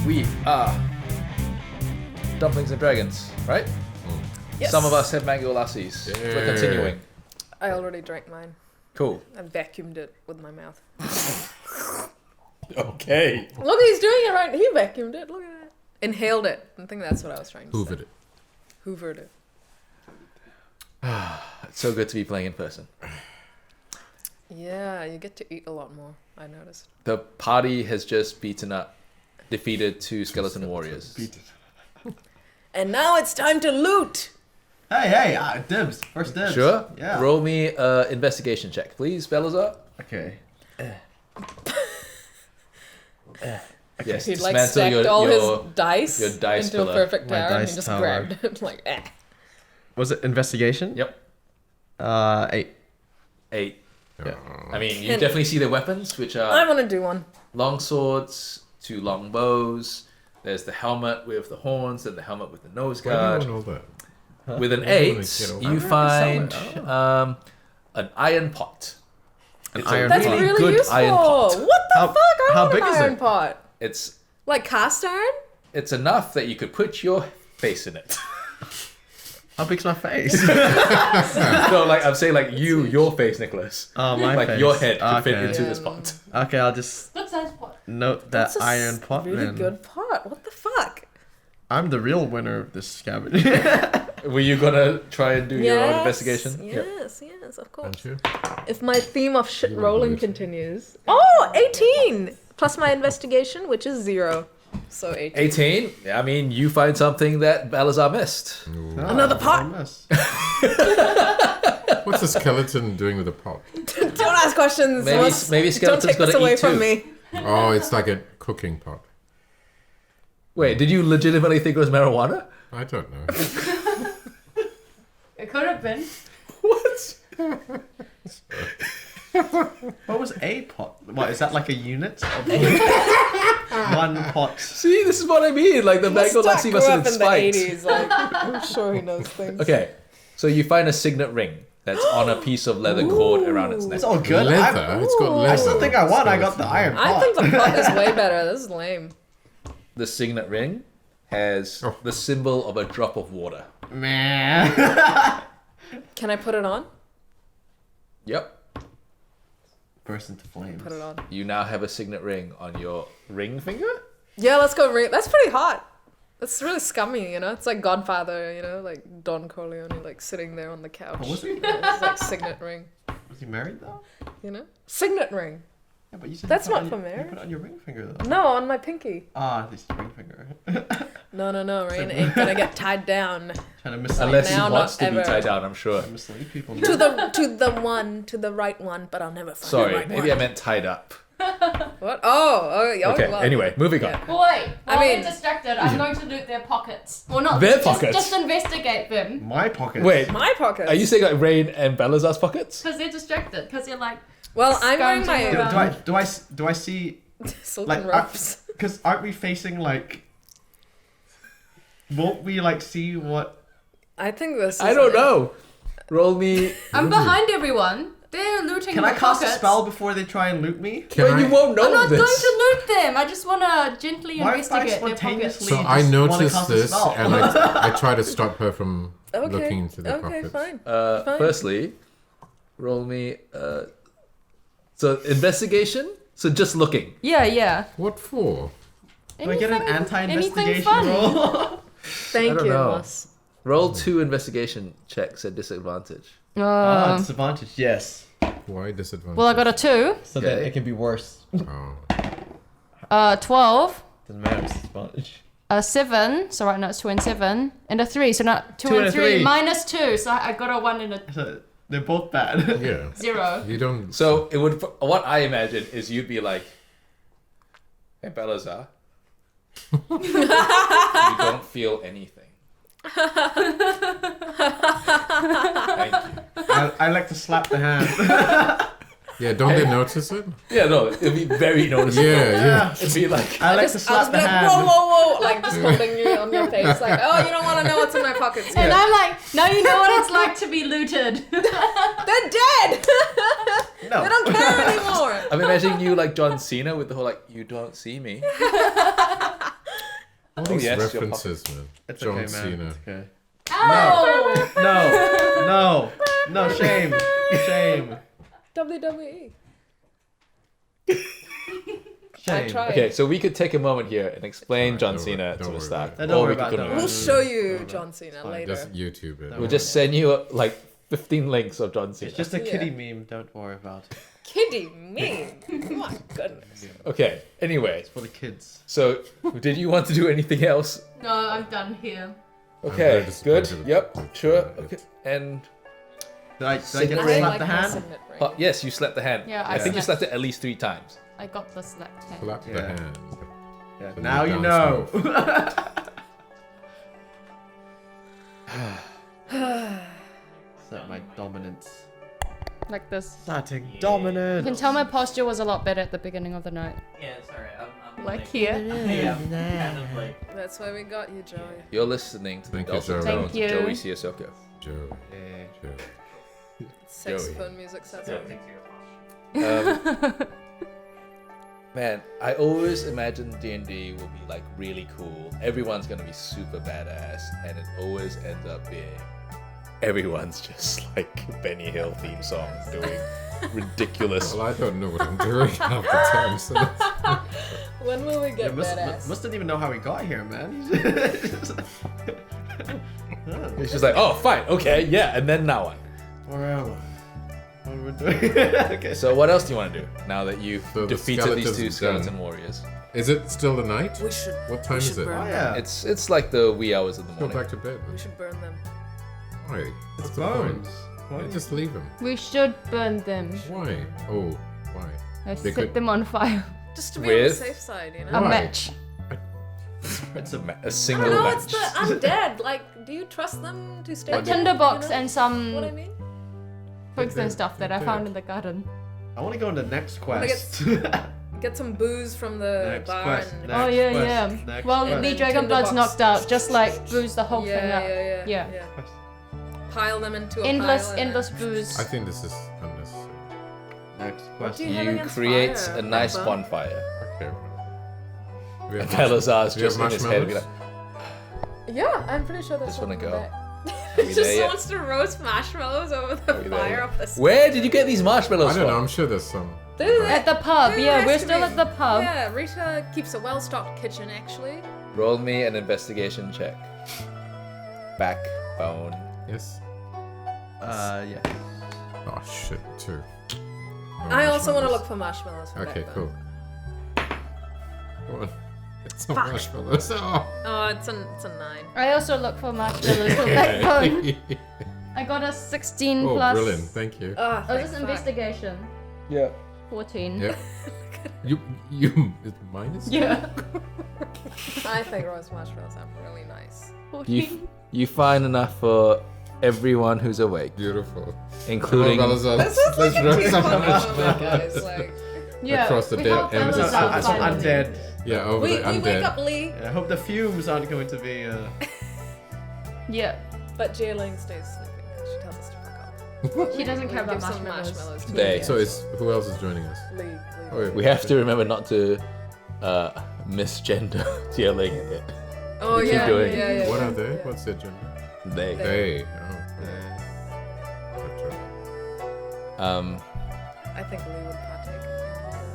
We are Dumplings and Dragons, right? Yes. Some of us have mango lassies. Yeah. We're continuing. I already drank mine. Cool. I vacuumed it with my mouth. Okay. Look, he's doing it right. He vacuumed it. Look at that. Inhaled it. I think that's what I was trying to say. Hoovered it. Hoovered it. It's so good to be playing in person. Yeah, you get to eat a lot more, I noticed. The party has just defeated two skeleton warriors. And now it's time to loot! Hey, dibs. First dibs. Sure? Yeah. Roll me investigation check, please, Balasar. Okay. Yes, He like dismantle stacked all his dice your dice into pillar. a perfect My tower and he dice just tower. grabbed it like, Was it investigation? Yep. 8. 8. Yeah. I mean, you Can- definitely see their weapons, which I are want to do one. long swords, 2 long bows. There's the helmet with the horns and the helmet with the nose Why do you guard. want all that? With an Why do you wanna 8, get all you that? find Sell an iron pot. An It's a iron That's pot. really good useful. iron pot. What the How- fuck? I how want big an is iron it? pot. It's Like cast iron? it's enough that you could put your face in it. How big's my face? No, like I'm saying, like your face, Nicholas. Oh, my Like face. your head could fit Okay. into Yeah, this no. pot. Okay, I'll just Good size pot. note that That's a iron pot really then. good pot. What the fuck? I'm the real winner of this scavenge. Were you gonna try and do your own investigation? Yep. Yes, of course. Aren't you? If my theme of shit You won't rolling lose. continues. Oh, 18! Plus my investigation, which is 0. So 18. 18. I mean, you find something that Balasar missed. Another pot. What's the skeleton doing with the pot? Don't ask questions. Maybe Ross. maybe Don't skeleton's take this gotta away eat from too. me. Oh, it's like a cooking pot. Wait, did you legitimately think it was marijuana? I don't know. It could have been. What? What was a pot? What, is that like a unit? Of one pot. See, this is what I mean. Like the mango Mustaq lassi grew must up have been in the spiked. 80s. Like, I'm sure he knows things. Okay, so you find a signet ring that's on a piece of leather cord around its neck. It's all good. Leather. It's got Ooh. leather. I still think I won. I got the Skeleton. iron pot. I think the pot is way better. This is lame. The signet ring has Oh. the symbol of a drop of water. Man. Can I put it on? Yep. Burst into flames. Put it on. You now have a signet ring on your ring finger? Yeah, let's go ring. That's pretty hot. That's really scummy, you know? It's like Godfather, you know? Like Don Corleone, like sitting there on the couch. Oh, was he? It's like signet ring, Was he married though? you know? Signet ring. Yeah, but you said That's you put not it on for your- marriage. You put it on your ring finger though. No, on my pinky. Ah, this is ring finger. No, Rain ain't gonna get tied down. Trying to mislead, Unless now, he wants not to be ever. tied down, I'm sure. mislead people. To the right one, but I'll never find the Sorry, right maybe I one. meant tied up. What? Oh, yeah. Okay, well, anyway, moving on. yeah. Well, wait. I While mean- they're distracted, I'm going to loot their pockets. Well, not Their just, pockets? Just investigate them. My pocket. Wait, My pocket. are you saying like Rain and Balazar's pockets? Because they're distracted. Because they're like, Well, I'm Going wearing to my move on. Do I see silken like robes. because aren't we facing like? Won't we like see what? I think this is I don't like- know. Roll me. I'm behind everyone. They're looting Can my I cast pockets. a spell before they try and loot me? Can Well, I? you won't know I'm not this. going to loot them. I just want to gently Why if I investigate their pockets. spontaneously- So just I wanna noticed cast a this spell. and I try to stop her from Okay. looking into the Okay, pockets. fine. Fine. Firstly, roll me. So investigation. So just looking. Yeah. What for? Do I get an Anything anti-investigation fun? roll? Thank I don't you, know. Ross. Roll 2 investigation checks at disadvantage. Ah, disadvantage. Yes. Why disadvantage? Well, I got a 2. So that it can be worse. Oh. 12. Doesn't matter. It's disadvantage. A 7. So right now it's 2 and 7. And a 3. So not 2 2 and and 3. three. Minus 2. So I got a 1 and a So they're both bad. Yeah. 0. You don't. So it would. What I imagine is you'd be like, "Hey, Balazar, you don't feel anything." Thank you. I like to slap the hand. Yeah, don't they notice it? Yeah, no, it'd be very noticeable. Yeah. It'd be like, I like to I'll slap just be the like, hand. whoa, like just holding you on your face, like, oh, you don't want to know what's in my pockets. And Yeah. I'm like, now you know what it's like to be looted. They're dead. No. They don't care anymore. I'm imagining you like John Cena with the whole like, "You don't see me." All these yes, you're references, man. It's John okay, man. Cena. It's okay. Oh! No, shame. Shame. WWE. I Shame. tried. Okay, so we could take a moment here and explain John Don't Cena worry, to don't worry Mustaq. about it. Don't Or worry we about could that. We'll go- show you John Cena fine. later. Just YouTube it. Don't We'll just send you like 15 links of John Cena. It's just a Yeah. kiddie meme. Don't worry about it. Kiddie me. My goodness. Okay, anyway. It's for the kids. So, did you want to do anything else? No, I'm done here. Okay, very good. disappointed Yep, with sure. it. Okay, and Did I get Signet to ring. slap the my hand? signet ring. yes, you slapped the hand. Yeah, I I think you slapped. slapped it at least 3 times. I got the slapped hand. Clap the Yeah. hand. Yeah, The now new you dance know. Set my dominance. Like this. Starting You can dominance. tell my posture was a lot better at the beginning of the night. Yeah, it's alright. I'm Like here. Yeah, I'm kind of like. That's why we got you, Joey. You're listening to Thank the you, dulcet Joey. tones Thank of you. Joey Siasoco. Joe. Yeah. Joe. Saxophone music sets Yeah, up. thanks for your posture. Man, I always imagine D&D will be like really cool. Everyone's gonna be super badass, and it always ends up being everyone's just like Benny Hill theme song doing ridiculous. Well, I don't know what I'm doing half the time, so When will we Yeah, get badass? Must didn't even know how we got here, man. It's just like, oh, fine, okay, yeah, and then now what? Where am I? What are we doing? Okay. So what else do you want to do now that you've So the defeated these 2 skeletons skeleton done. warriors? Is it still the night? We should. What time we is should it? burn Oh them. yeah. It's like the wee hours of the Go morning. back to bed. We should burn them. Why? What's the bones. point? Why just leave them? We should burn them. Why? Oh, why? I They set could- them on fire. Just to be on the With- safe side, you A know? Why? match. It's a I single don't know, match. it's the undead. Like, do you trust them to stay A there, tinderbox you know? and some What I mean? twigs They're- and stuff that I they're found dead. in the garden. I want to go on the next wanna quest. Get some booze from the Next bar quest, and... next Oh yeah, quest, yeah. next Well, quest. the And dragon blood's tinderbox. knocked out. Just like booze the whole thing up. yeah. Yeah. Pile them into a Endless, pile. and then- endless booze. I think this is unnecessary. Next What quest. do you have You against create fire, a nice Peppa? bonfire. Okay. Do we And have Balasar's do you just have in his head. Be like, marshmallows? Yeah, I'm pretty sure that's Just wanna what we go. did. Are we He there just yet? wants to roast marshmallows over Are the we there fire yet? of the sky. Where did you get these marshmallows I don't know. from? I'm sure there's some. They're At the pub, they're yeah, nice we're to still me. at the pub. Yeah, Rita keeps a well-stocked kitchen, actually. Roll me an investigation check. Backbone. Yes. Yeah. Oh shit, 2. No I also want to marshmallows. look for marshmallows. For Okay, Backbone. cool. Come on. It's some marshmallows. Oh. Oh, it's a 9. I also look for marshmallows for backbone. I got a 16 Oh, plus. brilliant! Thank you. Oh, Oh, this is thank fuck. investigation. Yeah. 14. Yep. you it's minus? Yeah. I think roast marshmallows are really nice. 14. You find enough for everyone who's awake, Beautiful. including. Come on, Balasar, This is like a roast team some moment, marshmallows. guys. Like, Yeah. Across the we dead help embers. Balasar So- I'm find them. undead. Yeah, over we the undead. wake up Lee, I hope the fumes aren't going to be. Yeah. but Zie Ling stays sleeping because she tells us to fuck off. She doesn't care about Give some marshmallows. to They- Lee. So is who else is joining us? Lee. Oh, wait. We have to remember not to misgender yelling it. Oh we keep yeah, doing. yeah. What are they? Yeah. What's their gender? They. They. Oh. I think Lee would partake in the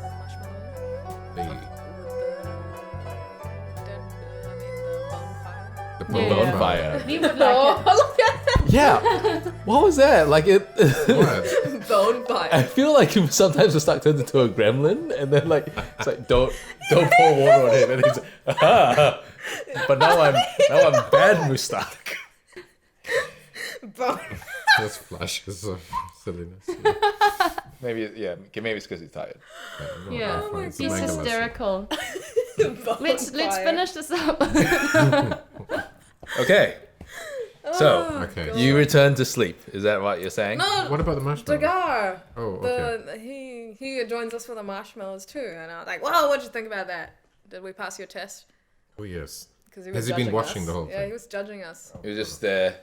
marshmallow. They. With the dead, I mean the bonfire. The Yeah. Bonfire. We would like Oh, it. look at Yeah. What was that? Like it. What? that bonfire. I feel like sometimes Mustaq turns into a gremlin, and then like it's like don't pour water on him, and he's like, ah. But now I'm bad Mustaq. Those flashes of silliness. Maybe it's because he's tired. Yeah. Oh my He's God. hysterical. Bonfire. Let's finish this up. Okay. So Okay. you return to sleep. Is that what you're saying? No, What about the marshmallows? Dagar. Oh, okay. He joins us for the marshmallows too, and I was like, "Wow, what'd you think about that? Did we pass your test?" Oh yes. Because Has he been judging watching us. the whole Yeah, thing? he was judging us. You're just there.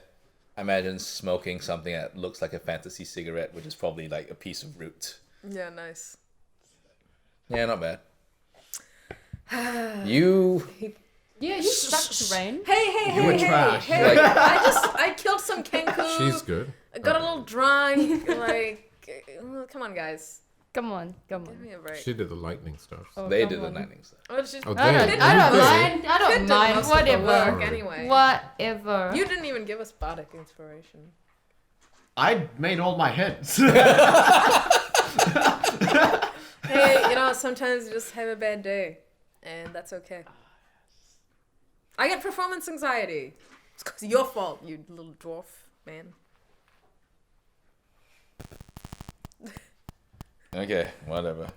Imagine smoking something that looks like a fantasy cigarette, which is probably like a piece of root. Yeah, nice. Yeah, not bad. You Yeah, you sucked, Rain. Hey, You were trash. hey. I killed some kangaroo. She's good. I got a little drunk. Come on, guys. Come on. Give me a break. She did the lightning stuff. Oh, They come did the on. lightning stuff. Oh, it's just, Oh, I don't They- mind. I Kid don't did mind. most of the Whatever. work anyway. Whatever. You didn't even give us bardic inspiration. I made all my hits. Hey, sometimes you just have a bad day, and that's okay. I get performance anxiety. It's 'cause of your fault, you little dwarf man. Okay, whatever.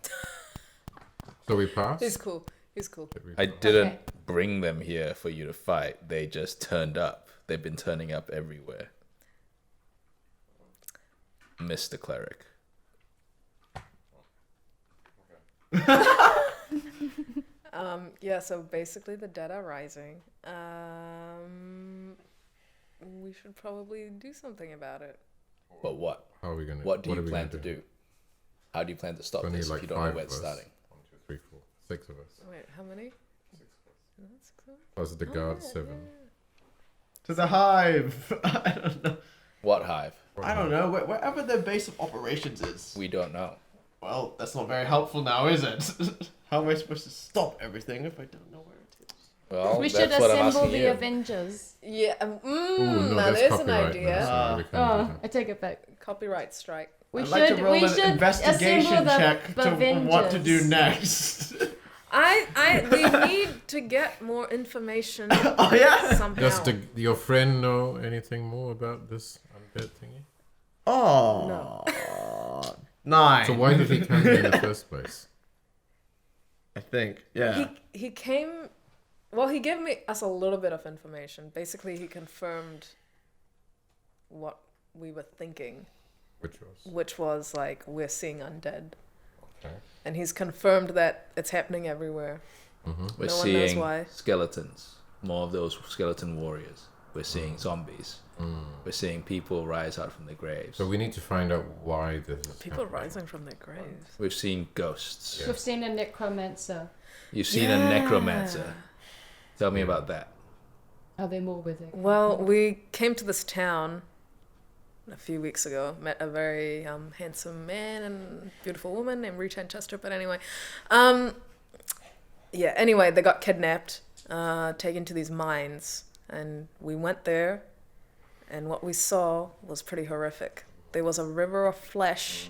So we passed? He's cool. Did we I pass? didn't Okay. bring them here for you to fight. They just turned up. They've been turning up everywhere. Mr. Cleric. Yeah, so basically the dead are rising. We should probably do something about it. But what? How are we gonna? What do you are we plan gonna to do? How do you plan to stop Only this like if you don't know 5 where of it's us. starting? 1, 2, 3, 4, 6 of us. Wait, how many? Plus the guard 7. To the hive. I don't know. What hive? I don't know. Wherever their base of operations is. We don't know. Well, that's not very helpful now, is it? How am I supposed to stop everything if I don't know where it is? Well, We that's should what I'm assemble asking the you. Avengers. Yeah, Ooh, no, now that's there's an copyright idea. now, so we can't do Oh, that. I take it back. Copyright strike. We I'd should. like to roll we an should investigation assemble the check to what to do Avengers. next. We need to get more information Oh yeah. somehow. Does your friend know anything more about this undead thingy? Oh. No. 9. So why did he come here in the first place? I think. Yeah. He came. Well, he gave us a little bit of information. Basically, he confirmed what we were thinking, which was like we're seeing undead, Okay. and he's confirmed that it's happening everywhere. We're No one knows seeing why. skeletons. More of those skeleton warriors. We're seeing zombies. We're seeing people rise out from their graves. So we need to find out why this is People happening. rising from their graves. We've seen ghosts. Yeah. We've seen a necromancer. You've seen a necromancer. Tell me about that. Are there more with it? Well, we came to this town a few weeks ago. Met a very handsome man and beautiful woman named Rita and Chester. But anyway, Anyway, they got kidnapped, taken to these mines, and we went there. And what we saw was pretty horrific. There was a river of flesh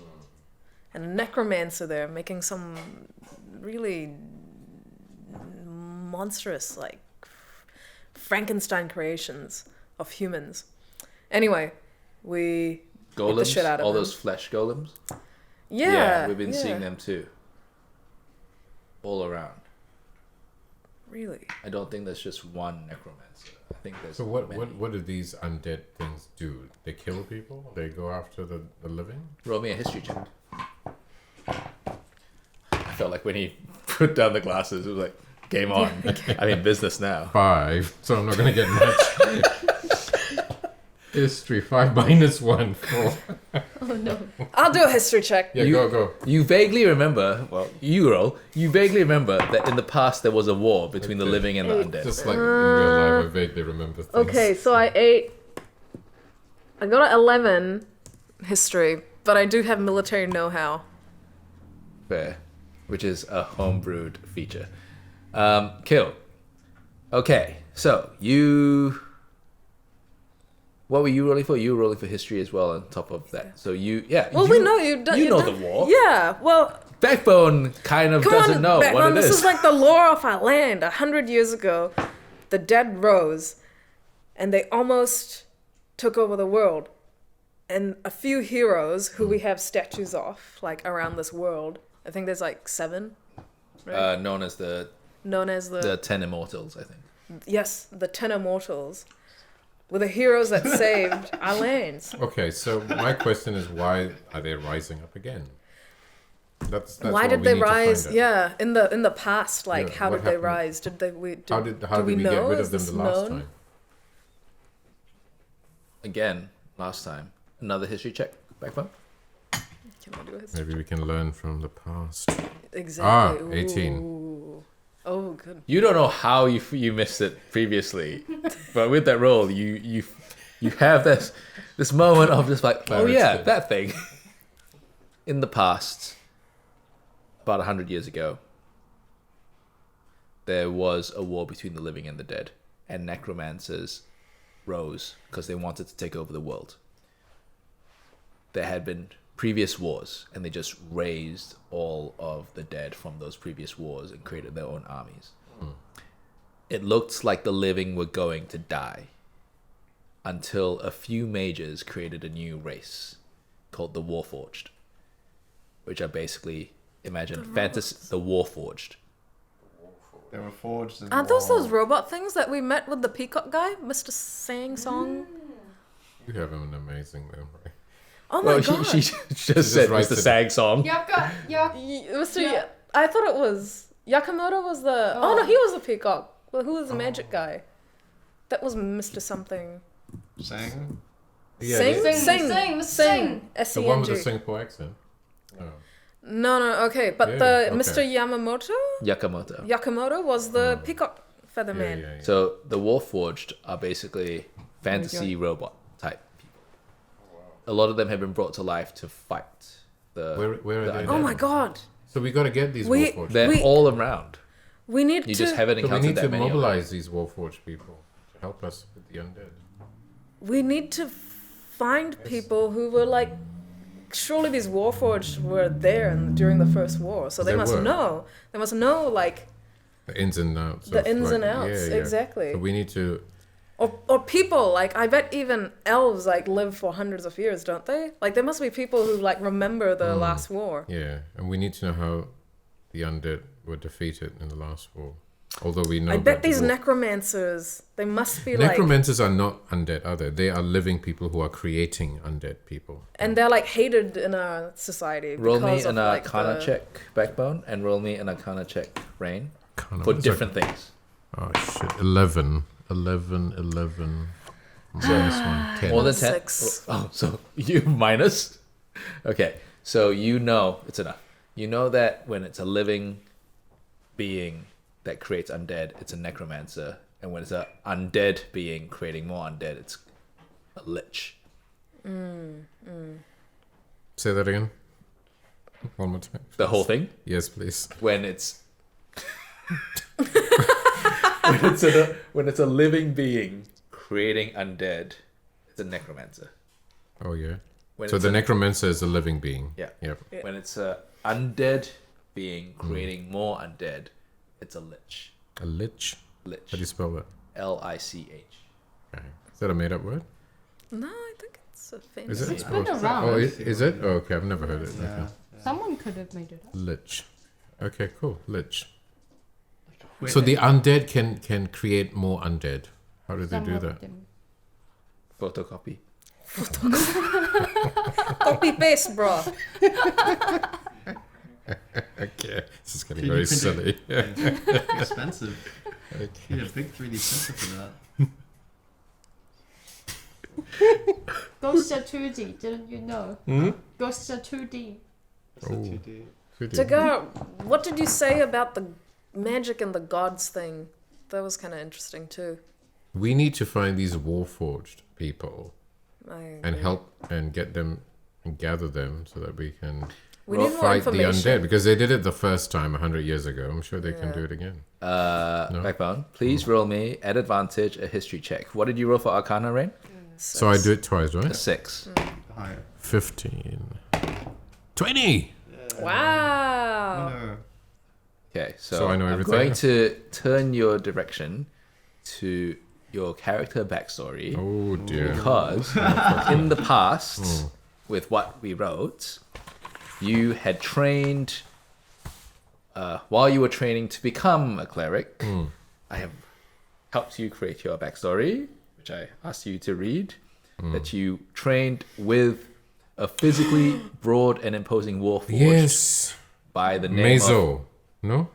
and a necromancer there making some really monstrous, like, Frankenstein creations of humans. Anyway, we beat the Golems? shit out of All them. those flesh golems? Yeah, we've been seeing them too. All around. Really? I don't think there's just one necromancer. I think there's So what many. do these undead things do? They kill people? They go after the living? Roll me a history check. I felt like when he put down the glasses, it was like, game on. I'm in business now. 5, so I'm not gonna get much. History 5 minus 1 4. Oh no. I'll do a history check. Yeah, You- go. You vaguely remember, you vaguely remember that in the past there was a war between the Okay. living and the undead. Just like in real life, I vaguely remember things. Okay, so I got an 11 history, but I do have military know-how. Fair. Which is a homebrewed feature. Kill. Okay, so you... What were you rolling for? You were rolling for history as well on top of that. So Well, we know you've done. You you've know done- the war. Yeah, well, Backbone kind of come doesn't on, know Backbone, what it this is. is like the lore of our land. 100 years ago, the dead rose, and they almost took over the world. And a few heroes who we have statues of, like around this world. I think there's like 7, Known as the known as the 10 Immortals, I think. yes, the 10 Immortals, were the heroes that saved our lands. Okay, so my question is, why are they rising up again? That's Why what did we they need to find rise? out. Yeah, in the past, like Yeah, how what did they happened? rise? Did they How did do we get know? rid Is of them this the last known? time? Again, last time. Another history check. Backbone. Can I do a history? Maybe we can learn from the past. Exactly. 18. Ooh. Oh, good. You don't know how you missed it previously, but with that roll, you have this moment of just like, oh yeah, that thing. In the past, about 100 years ago, there was a war between the living and the dead, and necromancers rose because they wanted to take over the world. There had been previous wars, and they just raised all of the dead from those previous wars and created their own armies. It looked like the living were going to die until a few mages created a new race called the Warforged, which are basically, imagine fantasy, the Warforged. They were forged in Aren't those robot things that we met with the peacock guy, Mr. Song? You have an amazing memory. Oh my god. She just said writes Mr. it. Sang Song. Mr. I thought it was Yakamoto was the. Oh, no, he was the peacock. Well, who was the magic guy? That was Mr. Something. Singh? Yeah, Sing? the- Sing. The S-E-N-G. one with the Singapore accent. Oh. No, okay, but Yeah, the okay. Mr. Yakamoto was the peacock feather Yeah, man. yeah, yeah. So the Warforged are basically fantasy robot type people. A lot of them have been brought to life to fight the. Where are the they? undead. Oh my god. So we got to get these We- Warforged. They're We- all around. We need You to just haven't So we encountered need to that many. of them. mobilize these Warforged people to help us with the undead. we need to find people who were like surely these Warforged were there during the first war, so they They must were. know. They must know like The ins and outs. the of, ins like, and outs, exactly. So we need to. Or people, like I bet even elves like live for hundreds of years, don't they? Like there must be people who like remember the last war. Yeah, and we need to know how the undead were defeated in the last war. Although we know. I bet that the these war- necromancers, they must be like, necromancers are not undead, are they? They are living people who are creating undead people. and they're like hated in our society Roll me because of an like Arcana the... check, Backbone, and roll me an Arcana check, Rain, Kind of- for what is that? different things. Oh shit! 11. Minus 1, 10. More than 10? 6. Oh, so you minus? Okay, so you know, it's enough. You know that when it's a living being that creates undead, it's a necromancer. And when it's a undead being creating more undead, it's a lich. Say that again. One more time. The whole thing? Yes, please. When it's... when it's a living being creating undead, it's a necromancer. Oh yeah. When So it's the a- necromancer is a living being. Yeah. Yep. When it's a undead being creating more undead, it's a lich. A lich. Lich. How do you spell that? L-I-C-H. Okay. Is that a made-up word? No, I think it's a famous. Is it? It's been around. Oh, is it? Oh, okay, I've never heard it. Yeah. Okay. Someone could have made it up. Lich. Okay, cool. Lich. Wait, So the undead can create more undead. How do they Some do of that? them. Photocopy. Copy paste, bro. Okay, this is getting 3D very printer. silly. expensive. You need a big 3D printer for that. Ghosts are 2D, didn't you know? Hmm? Ghosts are 2D. It's not 2D. Jagar, what did you say about the magic and the gods thing? That was kind of interesting too. We need to find these warforged people I and help and get them and gather them so that we can We need more fight the information. undead because they did it the first time 100 years ago. I'm sure they can Yeah. do it again. No. Backbone, please roll me, at advantage, a history check. What did you roll for Arcana, Rain? So I do it twice, A right? 6. Higher. 15. 20! Wow. No. Okay, so, So I know I'm everything. going to turn your direction to your character backstory Oh dear. because in the past, with what we wrote, you had trained. While you were training to become a cleric, I have helped you create your backstory, which I asked you to read. That you trained with a physically broad and imposing warforged Yes. by the name of Mazo. No?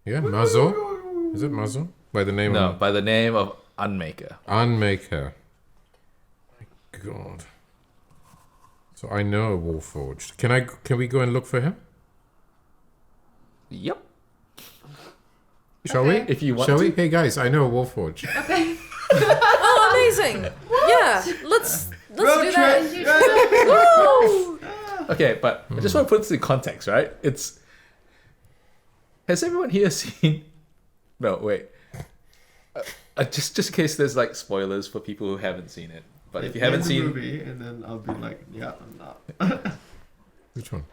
Yeah, Mazo? Is it Mazo? By the name no, of by the name of Unmaker. Unmaker. My God. So I know a Warforged. Can we go and look for him? Yep. Shall we? If you want Shall to. we? Hey guys, I know a Warforge. Okay. Oh, amazing! Yeah, let's Road do that. trip. Woo! Okay, but I just want to put this in context, right? Has everyone here seen? No, wait. Just in case there's like spoilers for people who haven't seen it. But if you haven't the seen, movie, and then I'll be like, yeah, I'm not. Which one?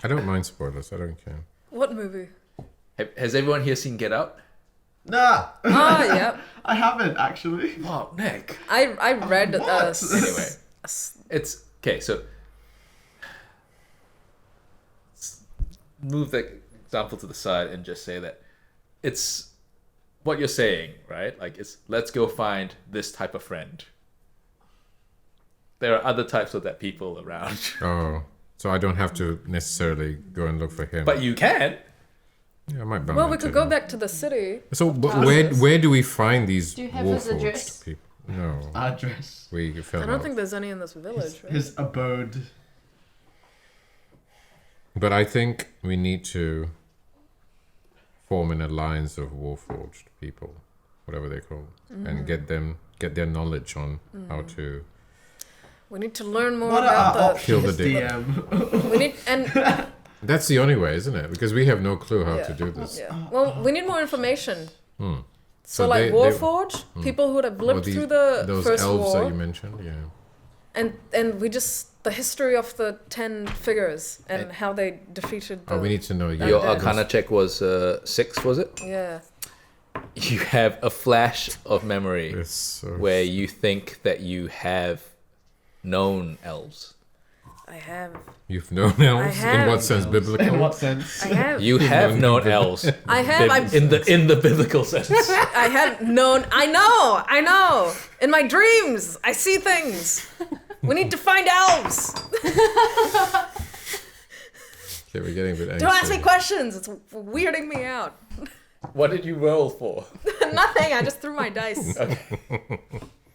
I don't mind spoilers. I don't care. What movie? has everyone here seen Get Out? Nah. Oh, yeah. I haven't actually. Wow, Nick. I read What? Anyway, it's okay. So move the example to the side and just say that it's what you're saying, right? Like it's let's go find this type of friend. There are other types of that people around, Oh, so I don't have to necessarily go and look for him. but you can. Yeah, I might bump Well, we into could go him. back to the city. So where do we find these Do you have his Warforged address? people? No, Address. we fell I don't out. think there's any in this village, right? His abode. But I think we need to form an alliance of Warforged people, whatever they're called, and get their knowledge on how to. We need to learn more What are about our the. Kill the options, dick. DM? We need and That's the only way, isn't it? Because we have no clue how to do this. yeah. Well, we need more information. Hmm. So, So like they- Warforged, people who would have Or lived these- through the those first elves that war, you mentioned, yeah. and we just the history of the 10 figures and And- how they defeated the. Oh, we need to know. Your Yeah. Arcana check was 6, was it? Yeah. You have a flash of memory It's so where you think that you have known elves. I have. You've known elves in have. what sense? Biblical. In what sense? I have. You have known elves. I have. I'm, in the biblical sense. I have known. I know. In my dreams, I see things. We need to find elves. Okay, we're getting a bit Don't ask me anxious. questions. It's weirding me out. What did you roll for? Nothing. I just threw my dice. Okay.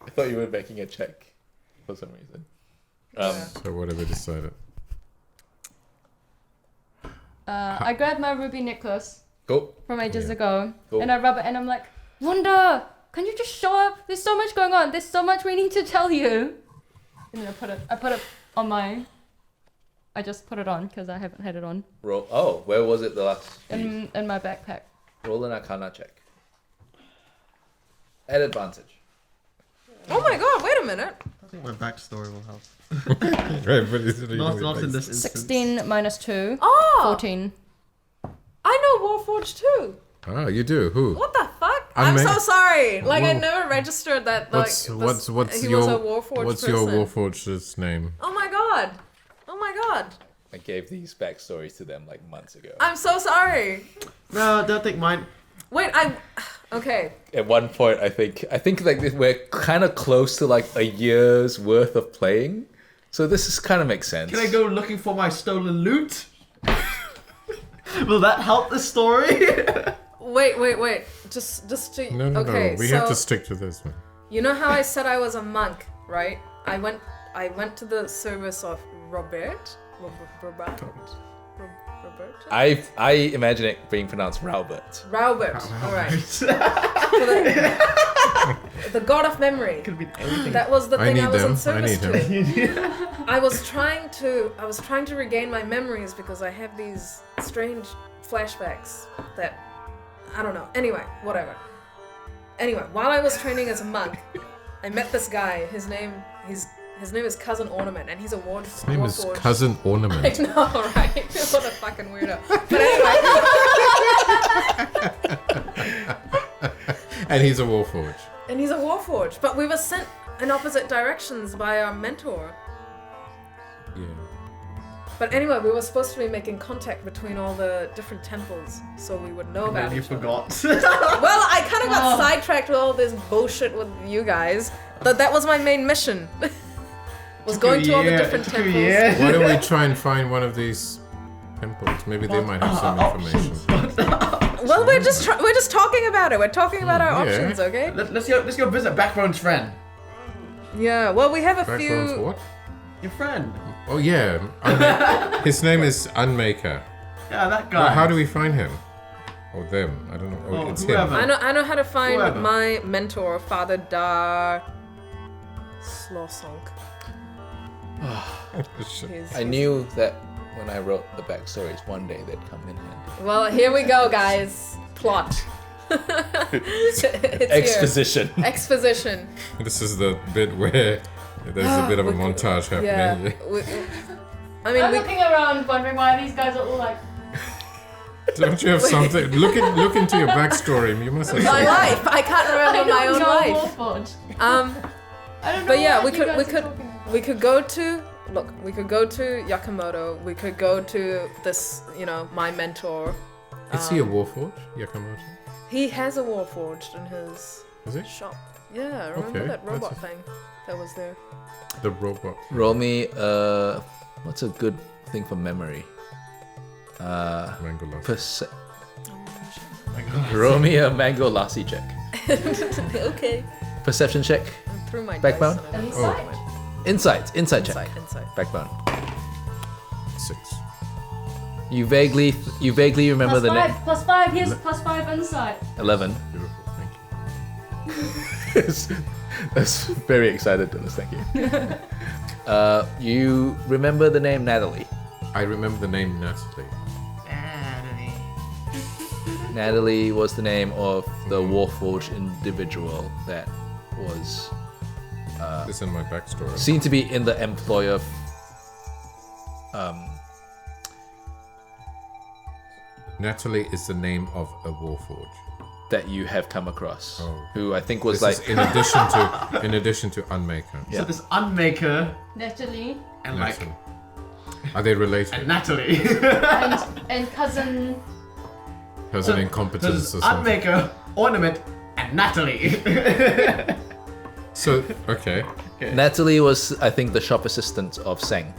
I thought you were making a check for some reason. So what have we decided? I grabbed my ruby necklace Cool. from ages ago, Cool. and I rub it, and I'm like, Wanda, can you just show up? There's so much going on. There's so much we need to tell you. And then I put it on my. I just put it on because I haven't had it on Roll. Oh, where was it the last? in my backpack. Roll an Arcana check. At advantage. Oh my god! Wait a minute. I think my backstory will help. Right, but it's Not in this instance. 16 minus 2. Oh, 14. I know Warforged too. Ah, you do. Who? What the fuck? I I'm mean- so sorry. Like I Whoa. never registered that. Like What's this- what's he your was a Warforged what's person. your Warforged's name? Oh my god. Oh my god. I gave these backstories to them like months ago. I'm so sorry. No, don't think mine. Wait, I'm. Okay. At one point, I think like we're kind of close to like a year's worth of playing, so this is kind of makes sense. Can I go looking for my stolen loot? Will that help the story? Wait. Just to. No, okay, we so have to stick to this one. you know how I said I was a monk, right? I went to the service of Robert. I imagine it being pronounced Raubert. Robert. All right. The god of memory. Could be anything. That was the I thing need I was in them. I service need to. I was trying to regain my memories because I have these strange flashbacks that I don't know. Anyway, whatever. Anyway, while I was training as a monk, I met this guy. His name is Cousin Ornament, and he's a ward. His name is warforged. Cousin I Ornament. know, right? What a fucking weirdo. But anyway, And he's a Warforged. and he's a warforged. But we were sent in opposite directions by our mentor. Yeah. But anyway, we were supposed to be making contact between all the different temples, so we would know about And you each other. forgot. Well, I kind of got Oh. sidetracked with all this bullshit with you guys. But that was my main mission. Was Took going a to all the year. different It took a temples. year. Why don't we try and find one of these temples? Maybe they might have some information. Well, we're just talking about it. We're talking about our Yeah. options, okay? Let's go visit Backbone's friend. Yeah. Well, we have a Backbones few. what? Your friend. Oh yeah, his name is Unmaker. Yeah, that guy. How do we find him? Or them. I don't know. Oh, Oh, it's whoever. him. I know how to find Whoever. my mentor, Father Dar Slosonk. I knew that when I wrote the backstories, one day they'd come in handy. Well, here we go, guys. Plot. It's here. Exposition. Exposition. This is the bit where there's a bit of a montage happening. Yeah. I mean, I'm we, looking around wondering why these guys are all like. Don't you have something? Look into your backstory. You must have my something. life. I can't remember my own life. Warforged. Um, I don't know. but yeah, what we you could guys are talking about. we could go to we could go to Yakamoto. We could go to this, my mentor. Is he a Warforged? Yakamoto? He has a Warforged in his Is he? shop. Yeah, remember Okay, that robot that's thing that was there? The robot. Roll me, what's a good thing for memory? Mango Lassi. Roll me a mango lassi check. Okay. Perception check. I threw my Backbone? dice and it Insight? went. Insight check. Insight. Backbone. 6. You vaguely remember the name. +5. Here's +5 insight. 11. Beautiful. Thank you. That's very excited, Dilys. Thank you. You remember the name Natalie. I remember the name Natalie. Natalie was the name of the Warforged individual that was This is in my backstory. seen to be in the employer. Natalie is the name of a Warforged. That you have come across, Oh. who I think was This like is in addition to Unmaker. Yeah. So this Unmaker Naturally. and Natalie. Are they related? and Natalie. and cousin. Has an incompetence so or this something. Unmaker, Ornament, and Natalie. So okay. Natalie was, I think, the shop assistant of Singh.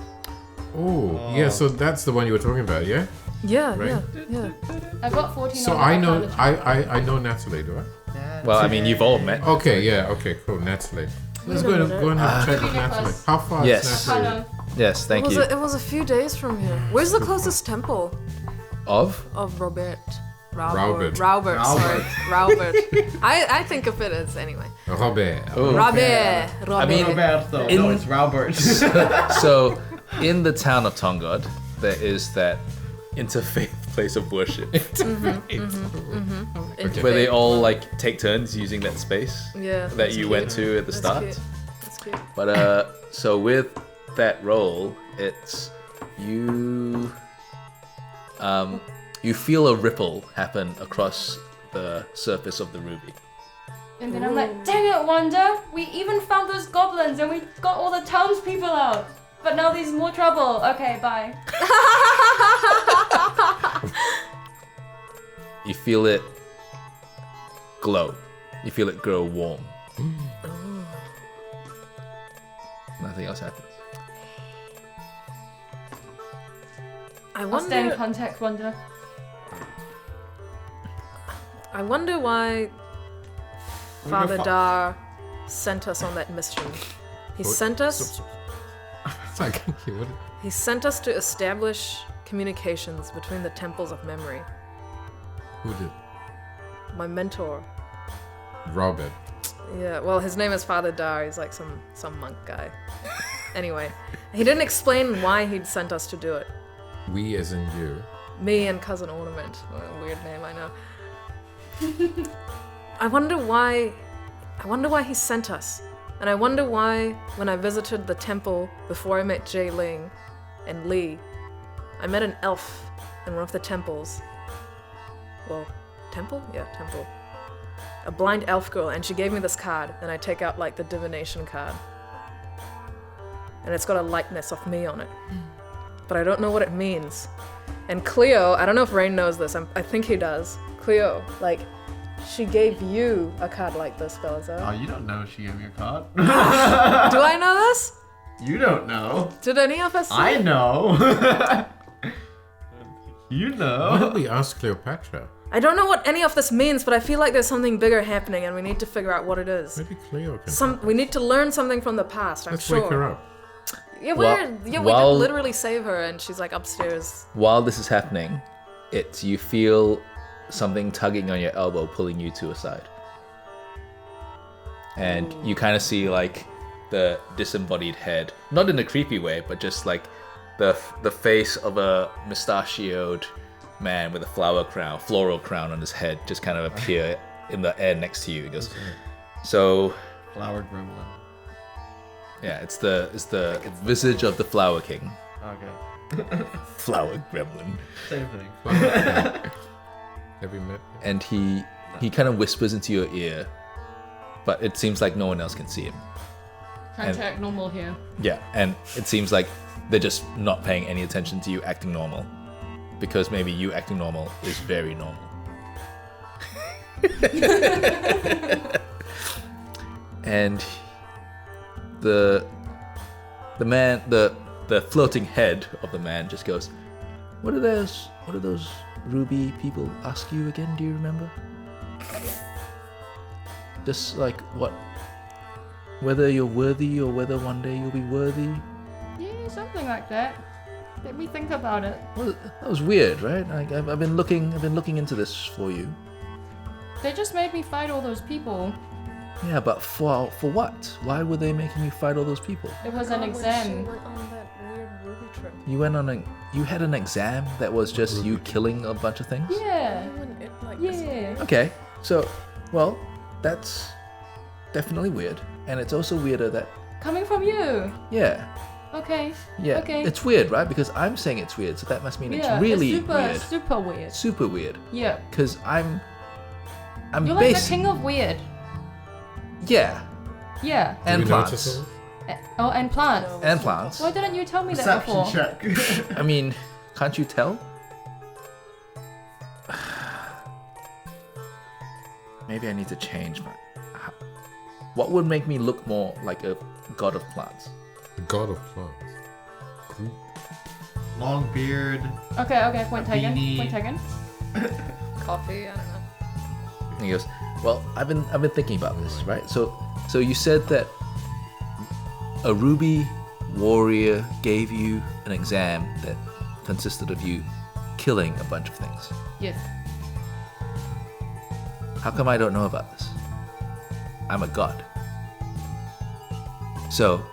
Oh, yeah. So that's the one you were talking about, yeah. Yeah, Right. yeah. I got 14. So on I that know kind I know Natalie, do I? Well, I mean, you've all met. Okay, yeah. Okay, cool. Natalie. Let's go and have a check with Give me a Natalie. plus. How far Yes. is of. Natalie? Yes, thank you. It was a few days from here. Where's the closest temple Of of Robert? Raubert. Sorry. Raubert. I think of it as anyway. Robert. Oh. Robert. I mean, Roberto. in- No, it's Robert. so in the town of Tongod, there is that interfaith place of worship where they all like take turns using that space Yeah. that you went to at the That's start. cute. That's cute. But so with that roll, it's you. You feel a ripple happen across the surface of the ruby. And then I'm like, dang it, Wanda! We even found those goblins and we got all the townspeople out. But now there's more trouble. Okay, bye. You feel it glow. You feel it grow warm. Nothing else happens. I'll stay in contact, Wanda. I wonder why Father Dar sent us on that mission. He sent us. It's like, what? He sent us to establish communications between the temples of memory. Who did? My mentor. Robert. Yeah, well, his name is Father Dar. He's like some monk guy. Anyway, he didn't explain why he'd sent us to do it. We as in you. Me and Cousin Ornament. What a weird name, I know. I wonder why he sent us. And I wonder why, when I visited the temple before I met Zie Ling and Lee, I met an elf in one of the temples. Well, temple? Yeah, temple. A blind elf girl, and she gave me this card, and I take out like the divination card. And it's got a likeness of me on it. But I don't know what it means. And Cleo, I don't know if Rain knows this, I think he does. Cleo, like, she gave you a card like this, Balasar. Oh, you don't know she gave me a card. Do I know this? You don't know. Did any of us see I it? know. You Why know. don't we ask Cleopatra? I don't know what any of this means, but I feel like there's something bigger happening and we need to figure out what it is. Maybe Cleo can. We need to learn something from the past, I'm Let's sure. wake her up. Yeah, we while- could literally save her and she's like upstairs. While this is happening, you feel something tugging on your elbow, pulling you to a side. And you kind of see like the disembodied head, not in a creepy way, but just like the face of a mustachioed man with a floral crown on his head, just kind of appear in the air next to you. He goes, so Flower gremlin. yeah, it's the visage of the Flower King. Okay. Flower Gremlin. Same thing. Have you met? And he kind of whispers into your ear, but it seems like no one else can see him. Trying to act normal here. Yeah, and it seems like they're just not paying any attention to you acting normal, because maybe you acting normal is very normal. And the floating head of the man just goes, what are those ruby people ask you again? Do you remember? Just like what? Whether you're worthy or whether one day you'll be worthy? Yeah, something like that. Let me think about it. Well, that was weird, right? Like, I've been looking into this for you. They just made me fight all those people. Yeah, but for what? Why were they making you fight all those people? It was an When exam. she went on that weird ruby trip. You had an exam that was just you killing a bunch of things? Yeah. When it, like, Yeah. Okay, so, well, that's definitely weird. And it's also weirder that, Coming from you. yeah, Okay. yeah. Okay. It's weird, right? Because I'm saying it's weird, so that must mean Yeah. it's really super, weird. super weird. Super weird. Yeah. Because I'm You're like the basic. king of weird. Yeah, Yeah. and Do we notice plants. all? Oh, and plants. No. And plants. Why didn't you tell me that Perception before? check. I mean, can't you tell? Maybe I need to change my... What would make me look more like a god of plants? The god of plants. Groot. Long beard. Okay, point taken. beanie. Point taken. Coffee, I don't know. And he goes, well, I've been thinking about this, right? So you said that a ruby warrior gave you an exam that consisted of you killing a bunch of things. Yes. How come I don't know about this? I'm a god. So,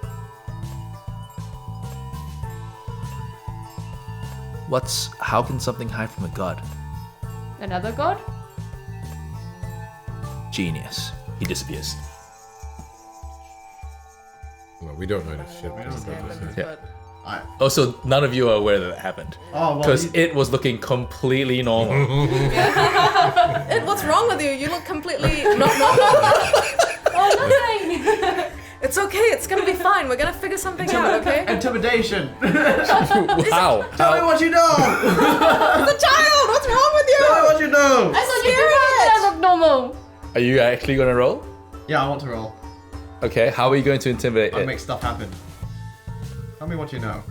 how can something hide from a god? Another god? Genius. He disappears. No, we don't know this shit. I don't know what's happened, Yeah. but Oh, so none of you are aware that happened? Oh, well, Because you- it was looking completely normal. what's wrong with you? You look completely not normal. Oh, nothing! It's okay. It's gonna be fine. We're gonna figure something out. Okay? Intimidation. How? Tell me what you know. The child. What's wrong with you? Tell me what you know. I thought you preferred that I look normal. Are you actually gonna roll? Yeah, I want to roll. Okay, how are you going to intimidate I'll it? make stuff happen. Tell me what you know.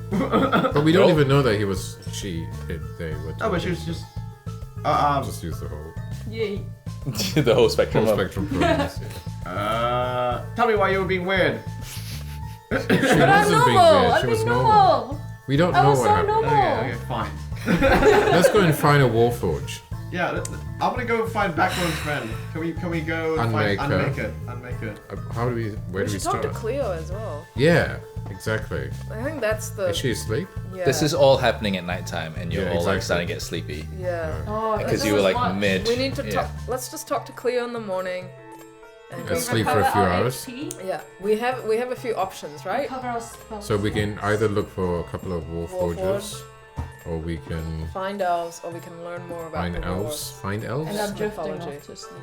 But we don't Roll. even know that he was she. They were. No, but she was just. Just use the whole Yay. The whole spectrum. whole of- spectrum pronouns. Tell me why you were being weird. She But I'm wasn't being normal. weird. I'm She being was normal. We don't I know was what so happened. normal. Okay, fine. Let's go and find a warforge. Yeah, I'm gonna go find Backbone's friend. Can we go and Unmake find her. Unmake her. How do we? Where We do we should talk start? to Cleo as well. Yeah, exactly. I think that's the. Is she asleep? Yeah. This is all happening at nighttime, and you're Yeah, all like exactly. starting to get sleepy Yeah. Oh, because this you were was like much. mid. We need to yeah. talk. Let's just talk to Cleo in the morning. And Let's sleep for a Recover few our hours. HP. yeah, we have a few options, right? Recover our spells. So we can either look for a couple of warforges, Warforge, or we can find elves, or we can learn more about find the elves. wars. Find elves. And I'm drifting Mythology. off to sleep.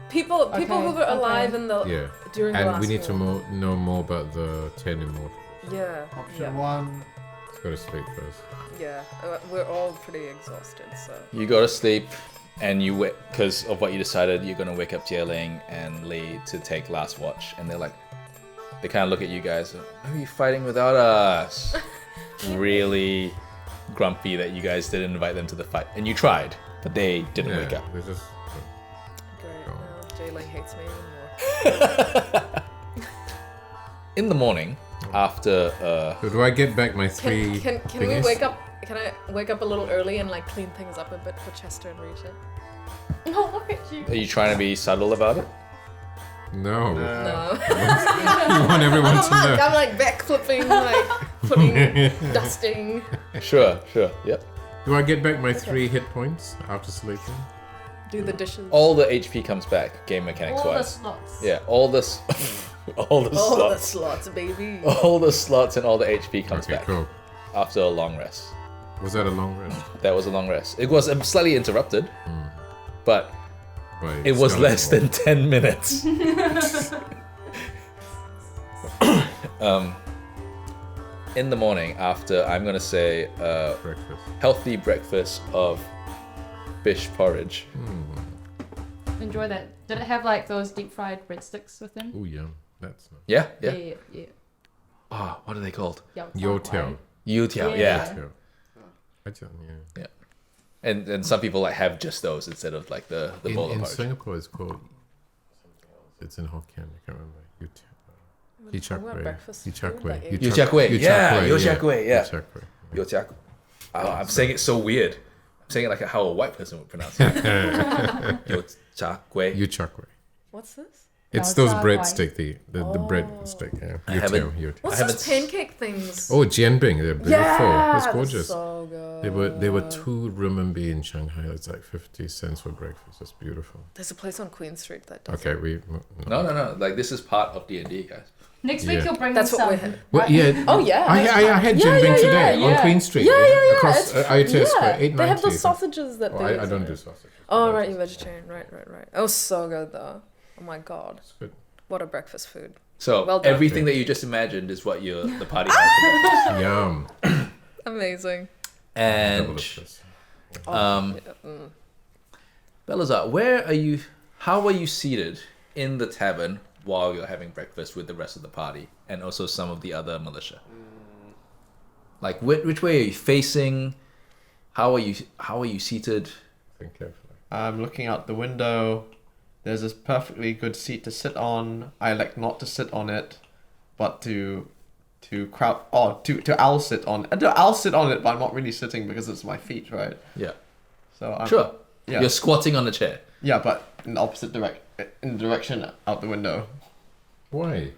People who Okay, were alive in the Yeah, during the and last we need to war. know more about the 10 immortals. Yeah. Option yeah. 1. Let's go to sleep first. Yeah. We're all pretty exhausted, so. You go to sleep, and you wake because of what you decided. You're gonna wake up Zie Ling and Lee to take last watch, and they're like, they kind of look at you guys. Why are you fighting without us? Really grumpy that you guys didn't invite them to the fight, and you tried, but they didn't Yeah, wake up. they just. Great. Oh. Now Zie Ling hates me even more. In the morning, after So do I get back my three? Can we thingies? wake up? Can I wake up a little early and like clean things up a bit for Chester and Rita? No, look at you. Are you trying to be subtle about it? No. No. You want everyone I'm to a monk. know. I'm like backflipping, like putting, dusting. Sure. Yep. Do I get back my 3 hit points after sleeping? Do the dishes. All the HP comes back, game mechanics All the wise. slots. Yeah, all the All the slots. slots, baby. All the slots and all the HP comes Okay, back cool. after a long rest. Was that a long rest? That was a long rest. It was slightly interrupted, but By it was less skeleton than 10 minutes. In the morning, after I'm gonna say breakfast. healthy breakfast of fish porridge. Enjoy that. Did it have like those deep fried breadsticks with them? Oh yeah, that's nice. Yeah. Yeah. Oh, what are they called? Youtiao. Youtiao. Yeah. Yeah. I don't, yeah. And some people like have just those instead of like the bowl of In porridge. Singapore, it's called. It's in Hokkien. I can't remember. What, breakfast food? Yichakwe. Like egg- Yichakwe. Yeah, Yichakwe, yeah. Yichakwe. Youtiao. Oh, I'm saying it so weird. I'm saying it like how a white person would pronounce it. Youtiao. Yichakwe. What's this? It's those Balasar breadstick, the bread stick. Yeah. I haven't- Youtiao. What's I haven't those pancake things? Oh, jianbing. They're beautiful. yeah, It's gorgeous. So good. They were 2 renminbi in Shanghai. It's like 50 cents for breakfast. It's beautiful. There's a place on Queen Street that does. Okay, No. Like this is part of D&D, guys. Next week Yeah. you'll bring That's me what we some. had. Well, yeah. Oh yeah. I had jianbing today on Queen Street. Yeah. Across It's- IOTS Square, They have 890. those sausages that Oh, they. I don't do sausage. Oh right, you're vegetarian. Right. It was so good though. Oh my god, It's good. what a breakfast food. So Well done. everything that you just imagined is what the party has. for Yum. Amazing. Double And this. Balasar, how are you seated in the tavern while you're having breakfast with the rest of the party and also some of the other militia? Like which way are you facing? How are you seated? Think carefully. I'm looking out the window. There's this perfectly good seat to sit on. I elect not to sit on it, but to I'll sit on. I'll sit on it, but I'm not really sitting because it's my feet, right? Yeah. So I'm, Sure. Yeah. You're squatting on the chair. Yeah, but in the opposite in the direction out the window. Why?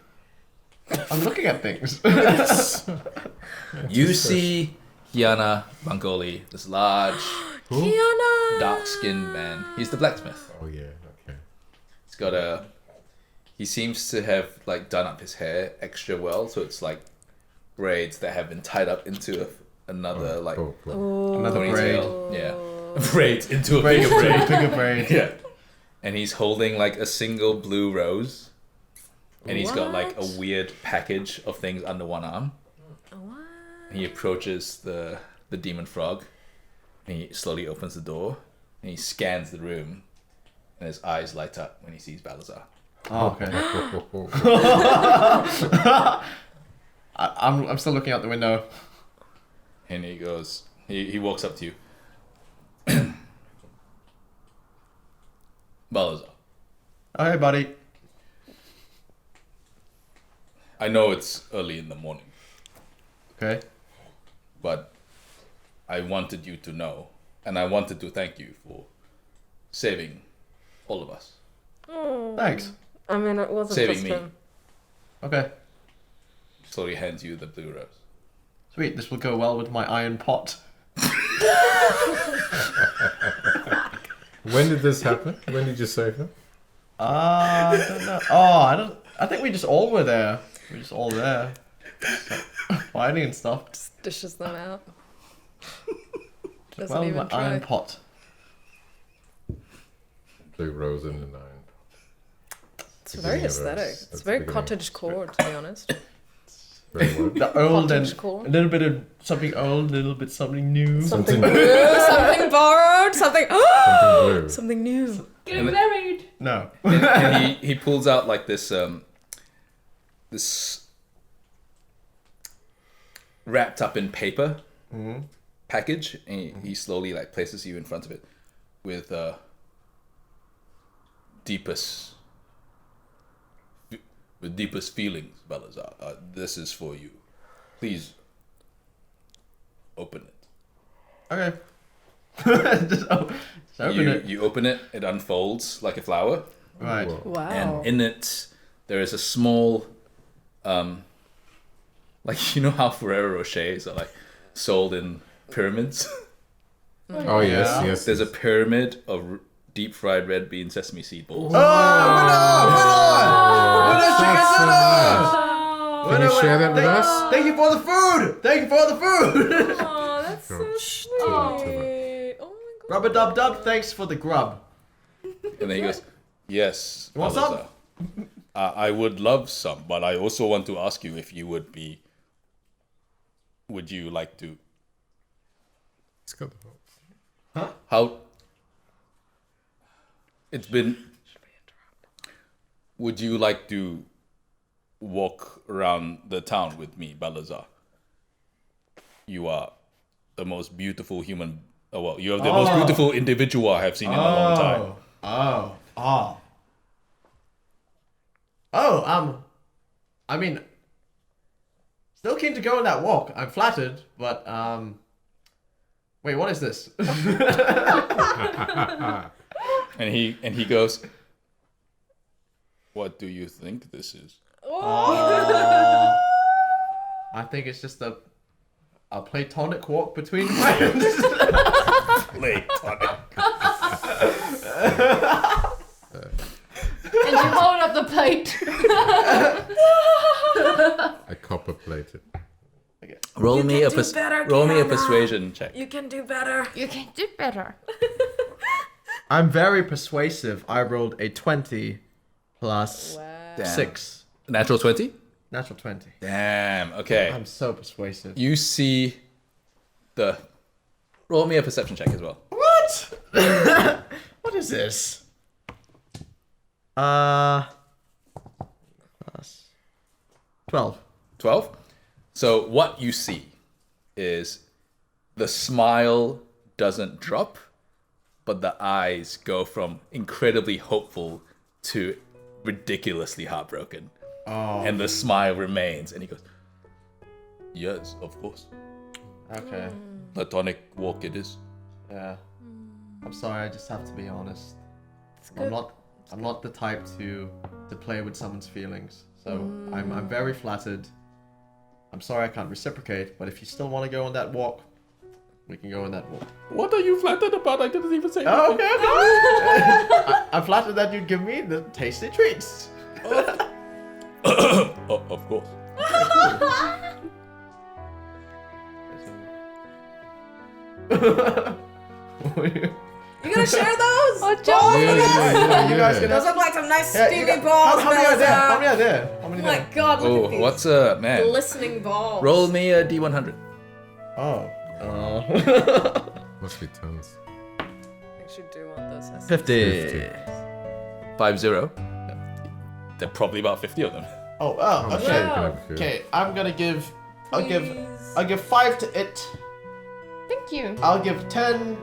I'm looking at things. You see Kiana Bangoli, this large, Kiana. dark-skinned man. He's the blacksmith. Oh yeah. Okay. He's got he seems to have like done up his hair extra well, so it's like braids that have been tied up into another like Cool. Another braid. ponytail. Yeah, braids into a Braid, bigger braid. bigger braid. Yeah, and he's holding like a single blue rose, and he's got like a What? weird package of things under one arm. What? And he approaches the demon frog, and he slowly opens the door, and he scans the room, and his eyes light up when he sees Balasar. Oh, okay. I'm still looking out the window. And he goes, he walks up to you. Balasar, Oh, hey, buddy. I know it's early in the morning, Okay. but I wanted you to know, and I wanted to thank you for saving all of us. Thanks. I mean, it wasn't Saving just me. him. Okay. Slowly hands you the blue rose. Sweet. This will go well with my iron pot. When did this happen? When did you save him? I don't know. Oh, I think we just all were there. We're just all there. Fighting and stuff. Just dishes them out. Doesn't Well, even my try. iron pot. Blue rose in the nine. It's very Beginning of aesthetic. us. It's That's very the beginning. cottage core, to be honest. Very well. The old and Cottage core. a little bit of something old, a little bit something new. Something new, something borrowed, something. Something blue. Something new. Get married. No. And he pulls out like this this wrapped up in paper package, and he slowly like places you in front of it with deepest feelings, Balasar. This is for you. Please open it. Okay. just open it. You open it, it unfolds like a flower. Right. Whoa. Wow. And in it, there is a small, like, you know how Ferrero Rochers are like sold in pyramids? Oh yes, Yeah. yes. There's a pyramid of deep fried red bean sesame seed balls. Oh, winner, chicken That's so dinner! Can you share that with us? Thank you for the food! Thank you for the food! Oh, that's so Sure. sweet. Too Oh much. my god. Rubber dub dub, thanks for the grub. And then he goes, yes, You want some? Balasar. I would love some, but I also want to ask you if you would you like to, It's got the how, it's been, would you like to walk around the town with me, Balasar? You are the most beautiful human, you're the most beautiful individual I have seen in a long time. I mean, still keen to go on that walk. I'm flattered, but wait, what is this? And he goes, what do you think this is? I think it's just a platonic walk between friends. Platonic. And you hold up the plate. a copper plated. Roll me a do better, roll me a Kiana. persuasion check. You can do better. You can do better. I'm very persuasive. I rolled a 20 plus Damn. 6. Natural 20? Natural 20. Damn. Okay. I'm so persuasive. You see the. Roll me a perception check as well. What? What is this? Plus 12. 12. So what you see is the smile doesn't drop, but the eyes go from incredibly hopeful to ridiculously heartbroken. Oh. And the smile remains. And he goes, yes, of course. Okay. Platonic walk it is. Yeah. I'm sorry. I just have to be honest. good. I'm not the type to play with someone's feelings. So I'm very flattered. I'm sorry I can't reciprocate, but if you still want to go on that walk, we can go on that walk. What are you flattered about? I didn't even say Oh, okay. I'm flattered that you'd give me the tasty treats. Oh, of course. You gonna share those? Oh, John! You guys can Those have. look like some nice Yeah, steamy balls. how many are there? How Balasar. many are there? How many Oh are my there? god, look at Oh, these what's man? glistening balls. Roll me a D100. Oh. Must be tons. I actually do want those. 50. 50. There are probably about 50 of them. Oh, Oh, okay. shit, you can have a few. Okay, I'm gonna give. I'll Please. give 5 to it. Thank you. I'll give 10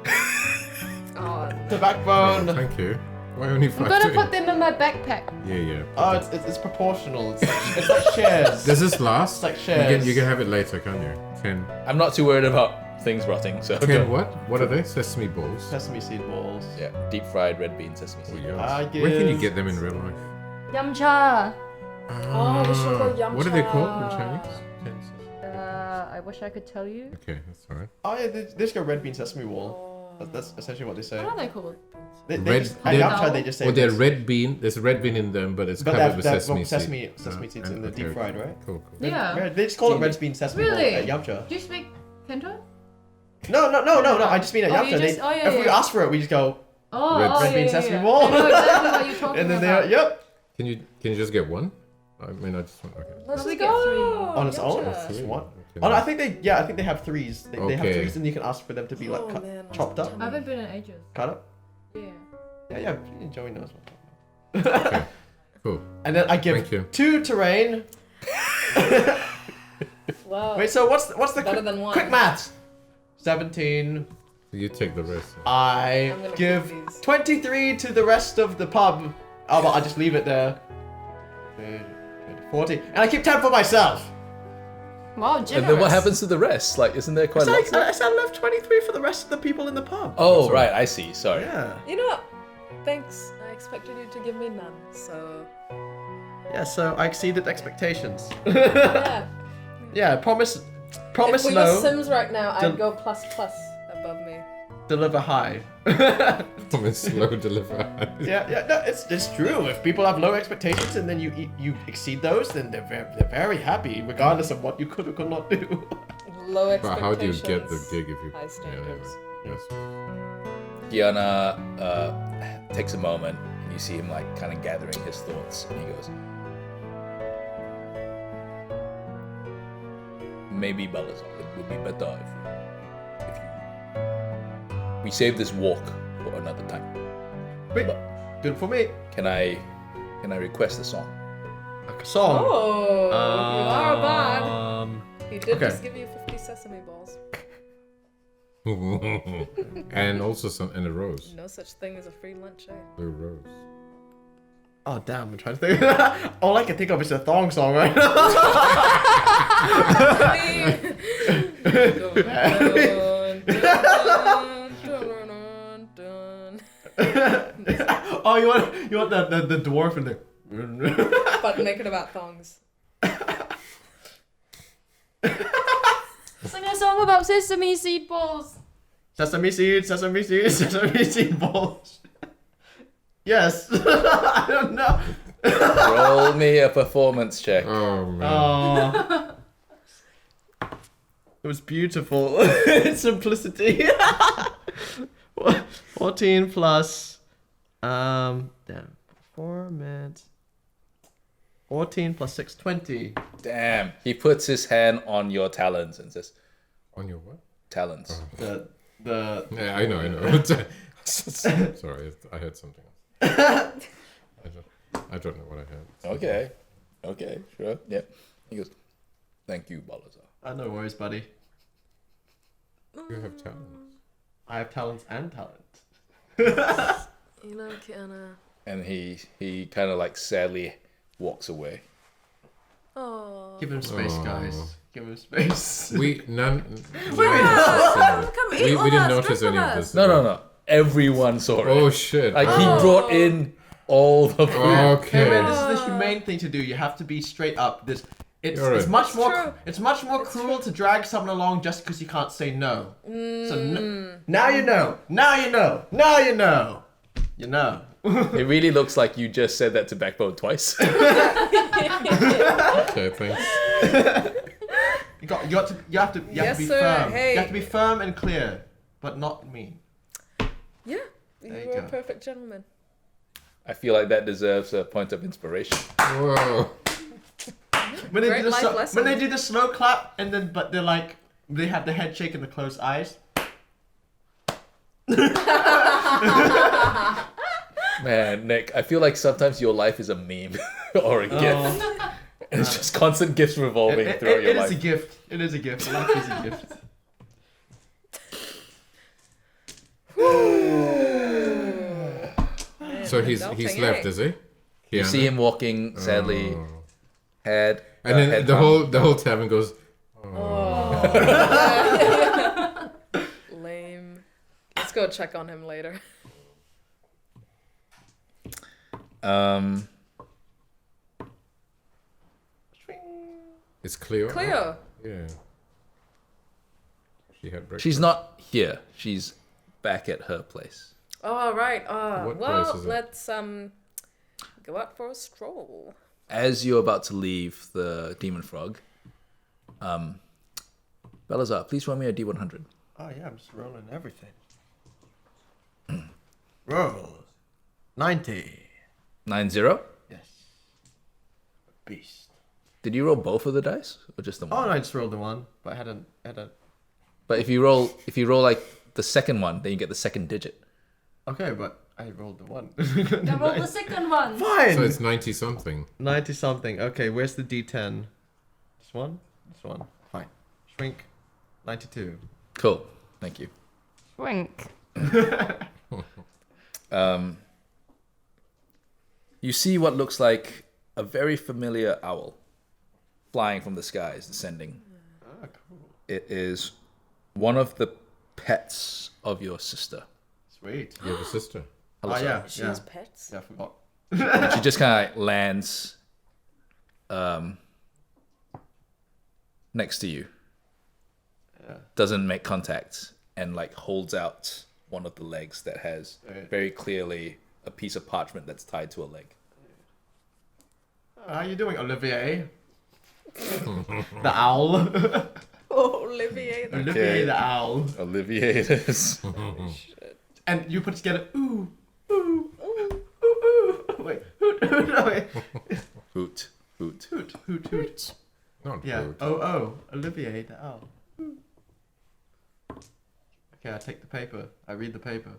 Oh, to Backbone. Thank you. Why only I'm 5? gonna put them in my backpack. Yeah. Oh, it's proportional. It's like shares. Does this last? It's like You can, shares. you can have it later, can't you? 10. I'm not too worried about things rotting, so 10 what? What are they? Sesame balls? Sesame seed balls. Yeah, deep fried red bean sesame Oh, seed. yes. I Where can you give- get them in real life? Yamcha. we should go yum What are they cha. called in Chinese? I wish I could tell you. Okay, that's alright. Oh yeah, they just go red bean sesame wall. That's essentially what they say. What are they called? They Red- just, at they're- Yamcha they just say. Or they're this. red bean. There's red bean in them, but it's But covered that- with that- sesame well, seed. sesame seeds in the okay, deep okay. fried, right? Cool. Yeah. Red- they just call it red bean sesame Really? ball at Yamcha. Do you speak Kento? No. I just mean at Oh, you Yamcha. just- oh, yeah, if we yeah. ask for it, we just go. Oh, Red- oh Red yeah, bean yeah, sesame yeah. ball. I know exactly what you're talking And then about. yep. Can you just get one? I mean, I just want. Okay. Let's Probably just get go. three. On its own? Yumcha. Just one? Okay. Oh, no, I think they have threes. They have Okay. threes, and you can ask for them to be like Oh, cut, man, chopped up, I haven't been in ages. cut up. Yeah. Yeah, Joey knows. Okay. Cool. And then I Thank give you. 2 terrain. Wow. Wait, so what's the Better quick, than one. quick maths? 17. You take the rest. I I'm gonna give keep these. 23 to the rest of the pub. Oh, but I just leave it there. 40. And I keep 10 for myself. Wow, generous. And then what happens to the rest? Like, isn't there quite lots? I said I left 23 for the rest of the people in the pub. Oh, right. I see. Sorry. Yeah. You know what? Thanks. I expected you to give me none, so... Yeah, so I exceeded expectations. Yeah. Yeah, promise If we no, were Sims right now, Del- I'd go plus above me. deliver high. Promise slow deliver. Yeah, no, it's true. If people have low expectations and then you exceed those, then they're very happy, regardless of what you could or could not do. Low But expectations. how do you get the gig if you? High standards. Yes. Kiana takes a moment, and you see him like kind of gathering his thoughts, and he goes, "Maybe Balasar, it would be better if we save this walk for another time. Wait, good for me. Can I request a song?" A song. Oh, you are bad. He did okay. just give you 50 sesame balls. And also and a rose. No such thing as a free lunch, eh? Blue rose. Oh damn, I'm trying to think. All I can think of is a thong song right now. Oh, you want the dwarf in there. But make it about thongs. Sing a song about sesame seed balls. Sesame seeds, sesame seeds, sesame seed balls. Yes. I don't know. Roll me a performance check. Oh man. Oh. It was beautiful. Its simplicity. 14 plus damn, performance. 14 plus 6, 20. Damn. He puts his hand on your talons and says, On your what? "Talons." The Yeah, I know. Sorry, I heard something else. I don't know what I heard. Okay, sure. Yep. He goes, "Thank you, Balasar." no worries, buddy. You have talent. I have talents and talent. You know, Kiana. And he kind of like sadly walks away. Oh. Give him space, Oh. guys. Give him space. We none. Come eat We with didn't us, notice drink any with of us. this. No. Everyone saw it. Oh shit. Like he brought in all the food. Okay. Hey man, this is the humane thing to do. You have to be straight up. It's You're it's right. much more true. it's much more cruel to drag someone along just because you can't say no. So now you know. Now you know. Now you know. You know. It really looks like you just said that to Backbone twice. Okay, thanks. You have to Yes, be sir. firm. Hey. You have to be firm and clear, but not mean. Yeah, There you you were a go. perfect gentleman. I feel like that deserves a point of inspiration. Whoa. When they Great do the life lesson. when they do the slow clap and then but they're like they have the head shake and the closed eyes. Man, Nick, I feel like sometimes your life is a meme or a gift. And it's just constant gifts revolving throughout your It is life. a gift. It is a gift. Life is a gift. So he's Adulting, left, eh? is he? You see him walking sadly, Oh. head. And then head the hung. whole tavern goes. Lame. Let's go check on him later. It's Cleo. Cleo. Yeah. She had breakfast. She's not here. She's back at her place. Oh, right. What Well, place is it? let's go out for a stroll. As you're about to leave the demon frog, Balasar, please roll me a D100. Oh yeah, I'm just rolling everything. Roll 90. 90. Yes. Beast. Did you roll both of the dice or just the Oh, one? no, I just rolled the one, but I had a. But if you roll like the second one, then you get the second digit. Okay, but I rolled the one. I rolled the second one. Fine. So it's 90 something. 90 something. Okay, where's the D10? This one. Fine. Shrink. 92. Cool. Thank you. Wink. You see what looks like a very familiar owl flying from the skies, descending It is one of the pets of your sister. Sweet. You have a sister. Oh yeah, She yeah. has pets. Yeah, I forgot. And she just kind of lands next to you. Yeah. Doesn't make contact and like holds out one of the legs that has Right. very clearly a piece of parchment that's tied to a leg. How you doing, Olivier? The owl. Oh, Olivier. Olivier the owl. Olivier it is. And you put together ooh, ooh, ooh, ooh, ooh. Wait, hoot, hoot, no, wait. Hoot, hoot. Hoot, hoot, hoot. Not Yeah. good. Oh, Olivier the owl. Okay, I take the paper. I read the paper.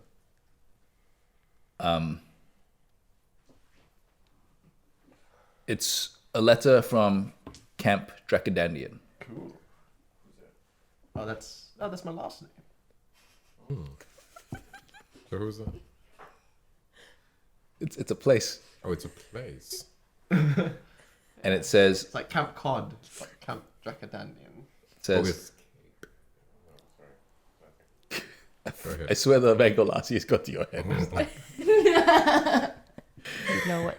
It's a letter from Camp Dracodandian. Cool. Oh, that's my last name. So who's that? It's a place, Oh, it's a place. and it says It's like Camp Cod. It's like Camp Dracodandian. says. Oh, it's... Go ahead. I swear the Bengal lassie's got to your head. No what?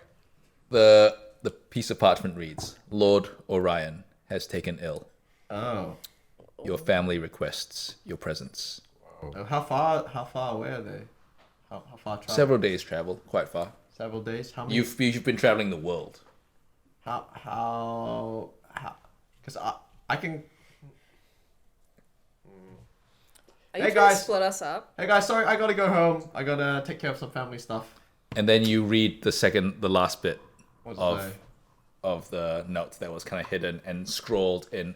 The piece of parchment reads: Lord Orion has taken ill. Oh. Your family requests your presence. Oh, how far away are they? How far travel? Several days travel, quite far. Several days. How many? You've been traveling the world. How? Because I can. Are you Hey, trying guys. to split us up? Hey guys, sorry, I gotta go home. I gotta take care of some family stuff. And then you read the last bit What's it say? of the note that was kind of hidden and scrawled in.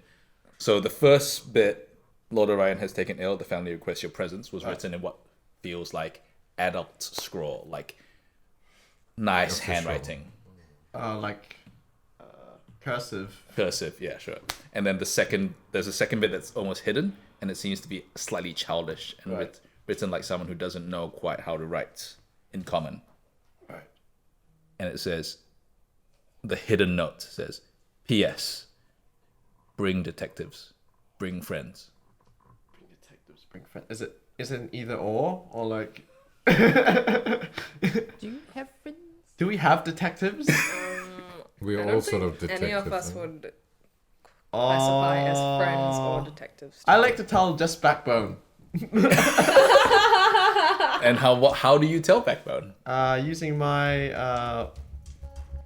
So the first bit, Lord Orion has taken ill. The family requests your presence, was written in what feels like adult scrawl, like nice Official. handwriting, Like cursive. cursive. Yeah, sure. And then there's a second bit that's almost hidden, and it seems to be slightly childish and Right. written like someone who doesn't know quite how to write in common. Right. And it says, the hidden note says, P.S. Bring detectives, bring friends. Bring detectives, bring friends. Is it an either or like? Do you have friends? Do we have detectives? We're I all don't sort of think detectives. any of us huh? would classify as friends or Oh. detectives. I like to tell just backbone. And how do you tell Backbone? Using my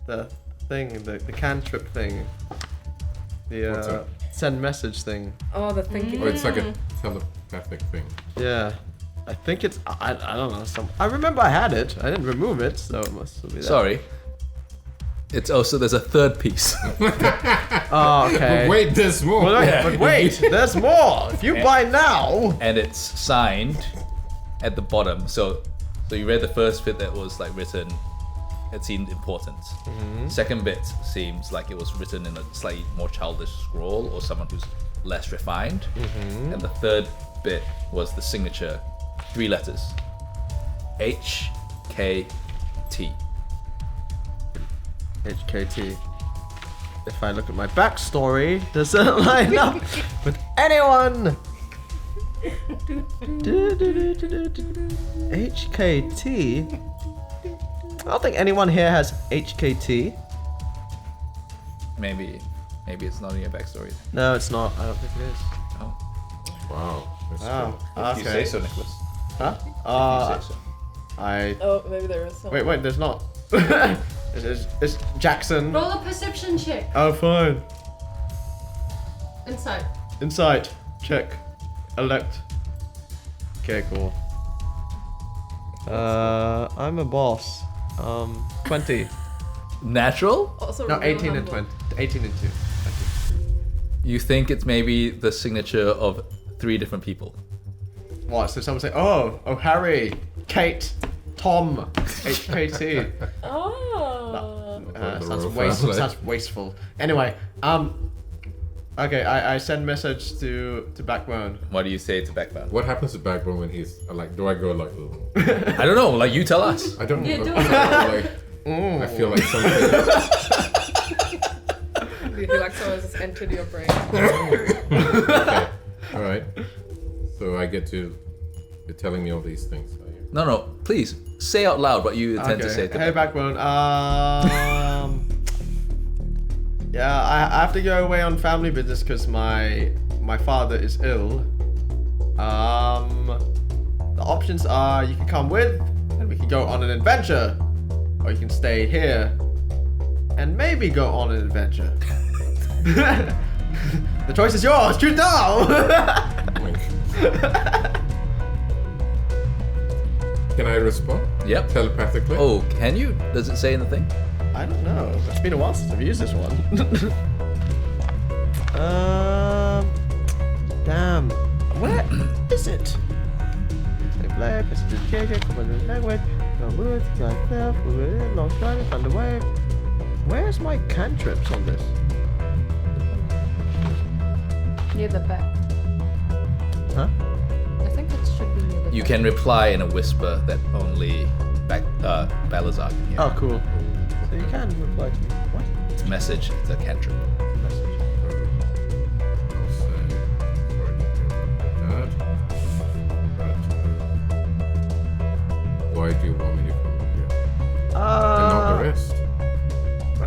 the thing, the cantrip thing, What's the that? send message thing. Oh, the thinking. Oh, it's like a telepathic thing. Yeah, I think it's I don't know. I remember I had it. I didn't remove it, so it must be that. Sorry. It's also, there's a third piece. Oh, okay. But wait, there's more. But wait, there's more. If you buy now. And it's signed at the bottom. So you read the first bit that was like written, it seemed important. Second bit seems like it was written in a slightly more childish scroll or someone who's less refined. And the third bit was the signature, 3 letters, HKT. HKT. If I look at my backstory, does it line up with anyone? HKT? I don't think anyone here has HKT. Maybe it's not in your backstory. No, it's not. I don't think it is. Oh, Wow. That's Oh, if you say so, Nicholas. Huh? If you say so. I. Oh, maybe there is some. Wait, there's not. It's Jackson. Roll a perception check. Oh, fine. Inside. Insight. Check. Elect. Okay, cool. I'm a boss. 20. Natural? Also, No, real 18 and number. 20. 18 and 2. You think it's maybe the signature of 3 different people. What? So someone say, oh, Harry, Kate, Tom, HKT. Oh. The Sounds royal wasteful. family. Sounds wasteful. Anyway, okay, I send message to Backbone. What do you say to Backbone? What happens to Backbone when he's like? Do I go like? "Ugh"? I don't know. Like, you tell us. I don't Yeah, know. do Like, I feel like something. Do you feel like someone just entered your brain? Okay. All right. So I get to. You're telling me all these things. Are you? No, please say out loud what you intend to say. Hey, Backbone. Yeah, I have to go away on family business because my father is ill. The options are you can come with, and we can go on an adventure, or you can stay here, and maybe go on an adventure. The choice is yours. Choose now. Wink. Can I respond? Yep. Telepathically? Oh, can you? Does it say in the thing? I don't know. It's been a while since I've used this one. Damn. Where is it? Say play, passenger carrier, common language, no words, guy self, long driving, thunder wave. Where's my cantrips on this? Near the back. Huh? I think it should be near the You back. can reply in a whisper that only Balasar can hear. Oh, cool. So you can reply to me. What? It's a message. It's a cantrip. Message. I'll say, sorry to hear that. But why do you want me to come here? And not the rest? I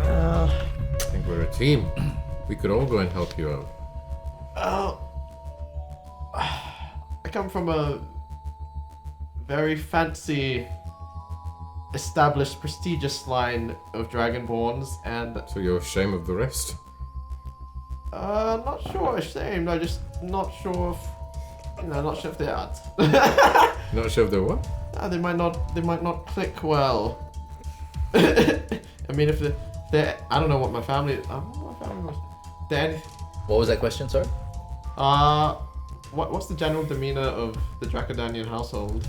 think we're a team. We could all go and help you out. I come from a very fancy, established, prestigious line of Dragonborns, and So you're ashamed of the rest? not sure ashamed. I'm just not sure if, not sure if they are. Not sure if they're what? They might not click well. I mean, if they, I don't know what my family was. They're What was that question, sorry? what's the general demeanor of the Dracodanian household?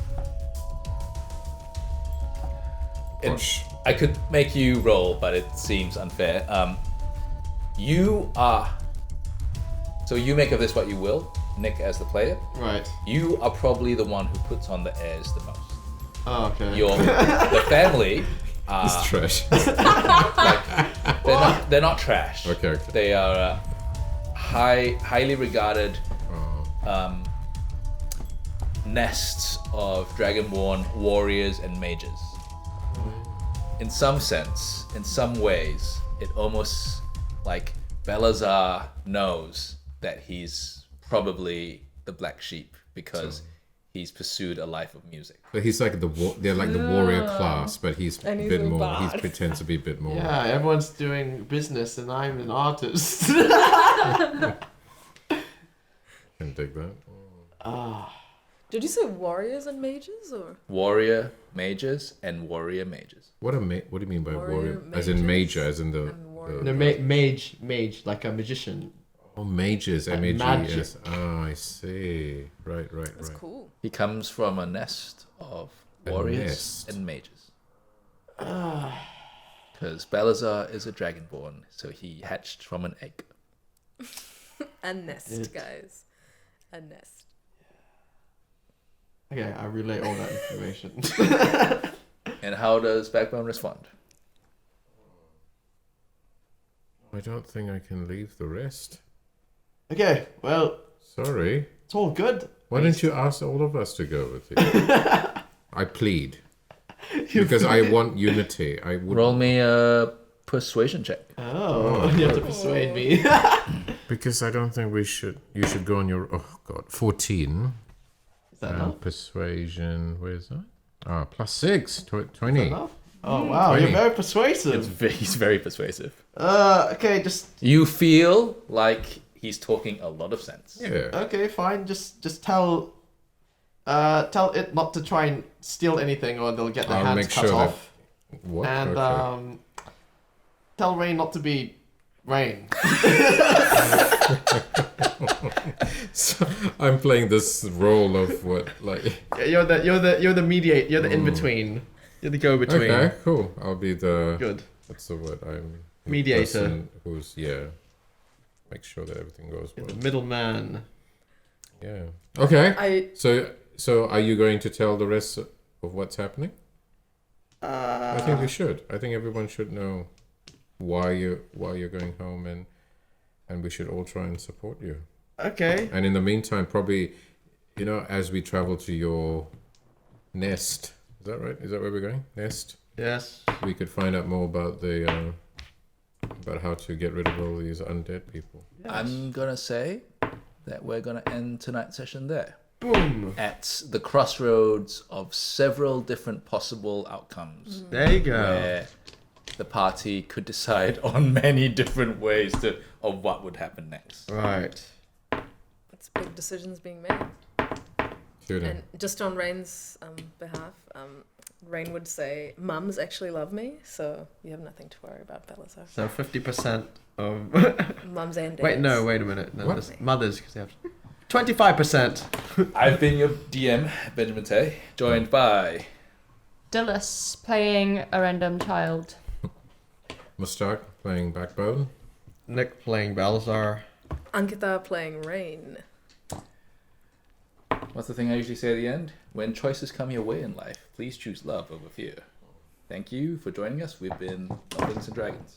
Gosh. I could make you roll, but it seems unfair. You are. So you make of this what you will, Nick, as the player. Right. You are probably the one who puts on the airs the most. Oh, okay. The family are It's trash. they're not trash. Okay. They are highly regarded Oh. nests of Dragonborn warriors and mages. In some sense, in some ways, it almost like Balasar knows that he's probably the black sheep because he's pursued a life of music. But he's like they're like the warrior class, but he's a And he's bit a more. bard. He pretends to be a bit more. Yeah, everyone's doing business and I'm an artist. Can dig that. Did you say warriors and mages or? Warrior mages and warrior mages. What do you mean by Warrior warrior? As in mages major, as in the. and warrior. No, mage, like a magician. Oh, mages, Like M-A-G-S. magic. Oh, I see. Right. That's cool. He comes from a nest of warriors nest. and mages. Because Balasar is a dragonborn, so he hatched from an egg. A nest, It- guys. A nest. Okay, I relay all that information. And how does Backbone respond? I don't think I can leave the rest. Okay, well, Sorry. it's all good. Why don't you ask all of us to go with you? I plead. Because I want unity. I would. Roll me a persuasion check. Oh, you have to persuade me. Because I don't think we should. You should go on your. Oh God, 14. Is that enough? Persuasion. Where is that? Ah, +6. 20. Enough? Oh wow, 20. you're very persuasive. He's very persuasive. Okay, just You feel like he's talking a lot of sense. Yeah. okay, fine. Just tell it not to try and steal anything, or they'll get their I'll hands make cut sure that- off. What? And Okay. tell Rain not to be Rain. So I'm playing this role of what, like. You're the mediate. You're the in between. You're the go between. Okay, cool. I'll be the. Good. What's the word? I'm the Mediator. person who's make sure that everything goes You're well. the middleman. Yeah. Okay. I So are you going to tell the rest of what's happening? I think we should. I think everyone should know why you're going home, and we should all try and support you. Okay. And in the meantime, probably, as we travel to your nest, is that right? Is that where we're going? Nest? Yes. We could find out more about about how to get rid of all these undead people. I'm gonna say that we're gonna end tonight's session there. Boom. At the crossroads of several different possible outcomes. There you go. Where the party could decide on many different ways of what would happen next. Right. It's big decisions being made. Shooting. And just on Rain's behalf, Rain would say, "Mums actually love me, so you have nothing to worry about, Balasar." So 50% of. Mums and dads. Wait a minute. No, What? there's mothers, because they have 25%. I've been your DM, Benjamin Tay, joined by Dilys playing a random child. Mustaq playing Backbone. Nick playing Balasar. Ankita playing Rain. what's the thing I usually say at the end? When choices come your way in life, please choose love over fear. Thank you for joining us. We've been Dumplings and Dragons.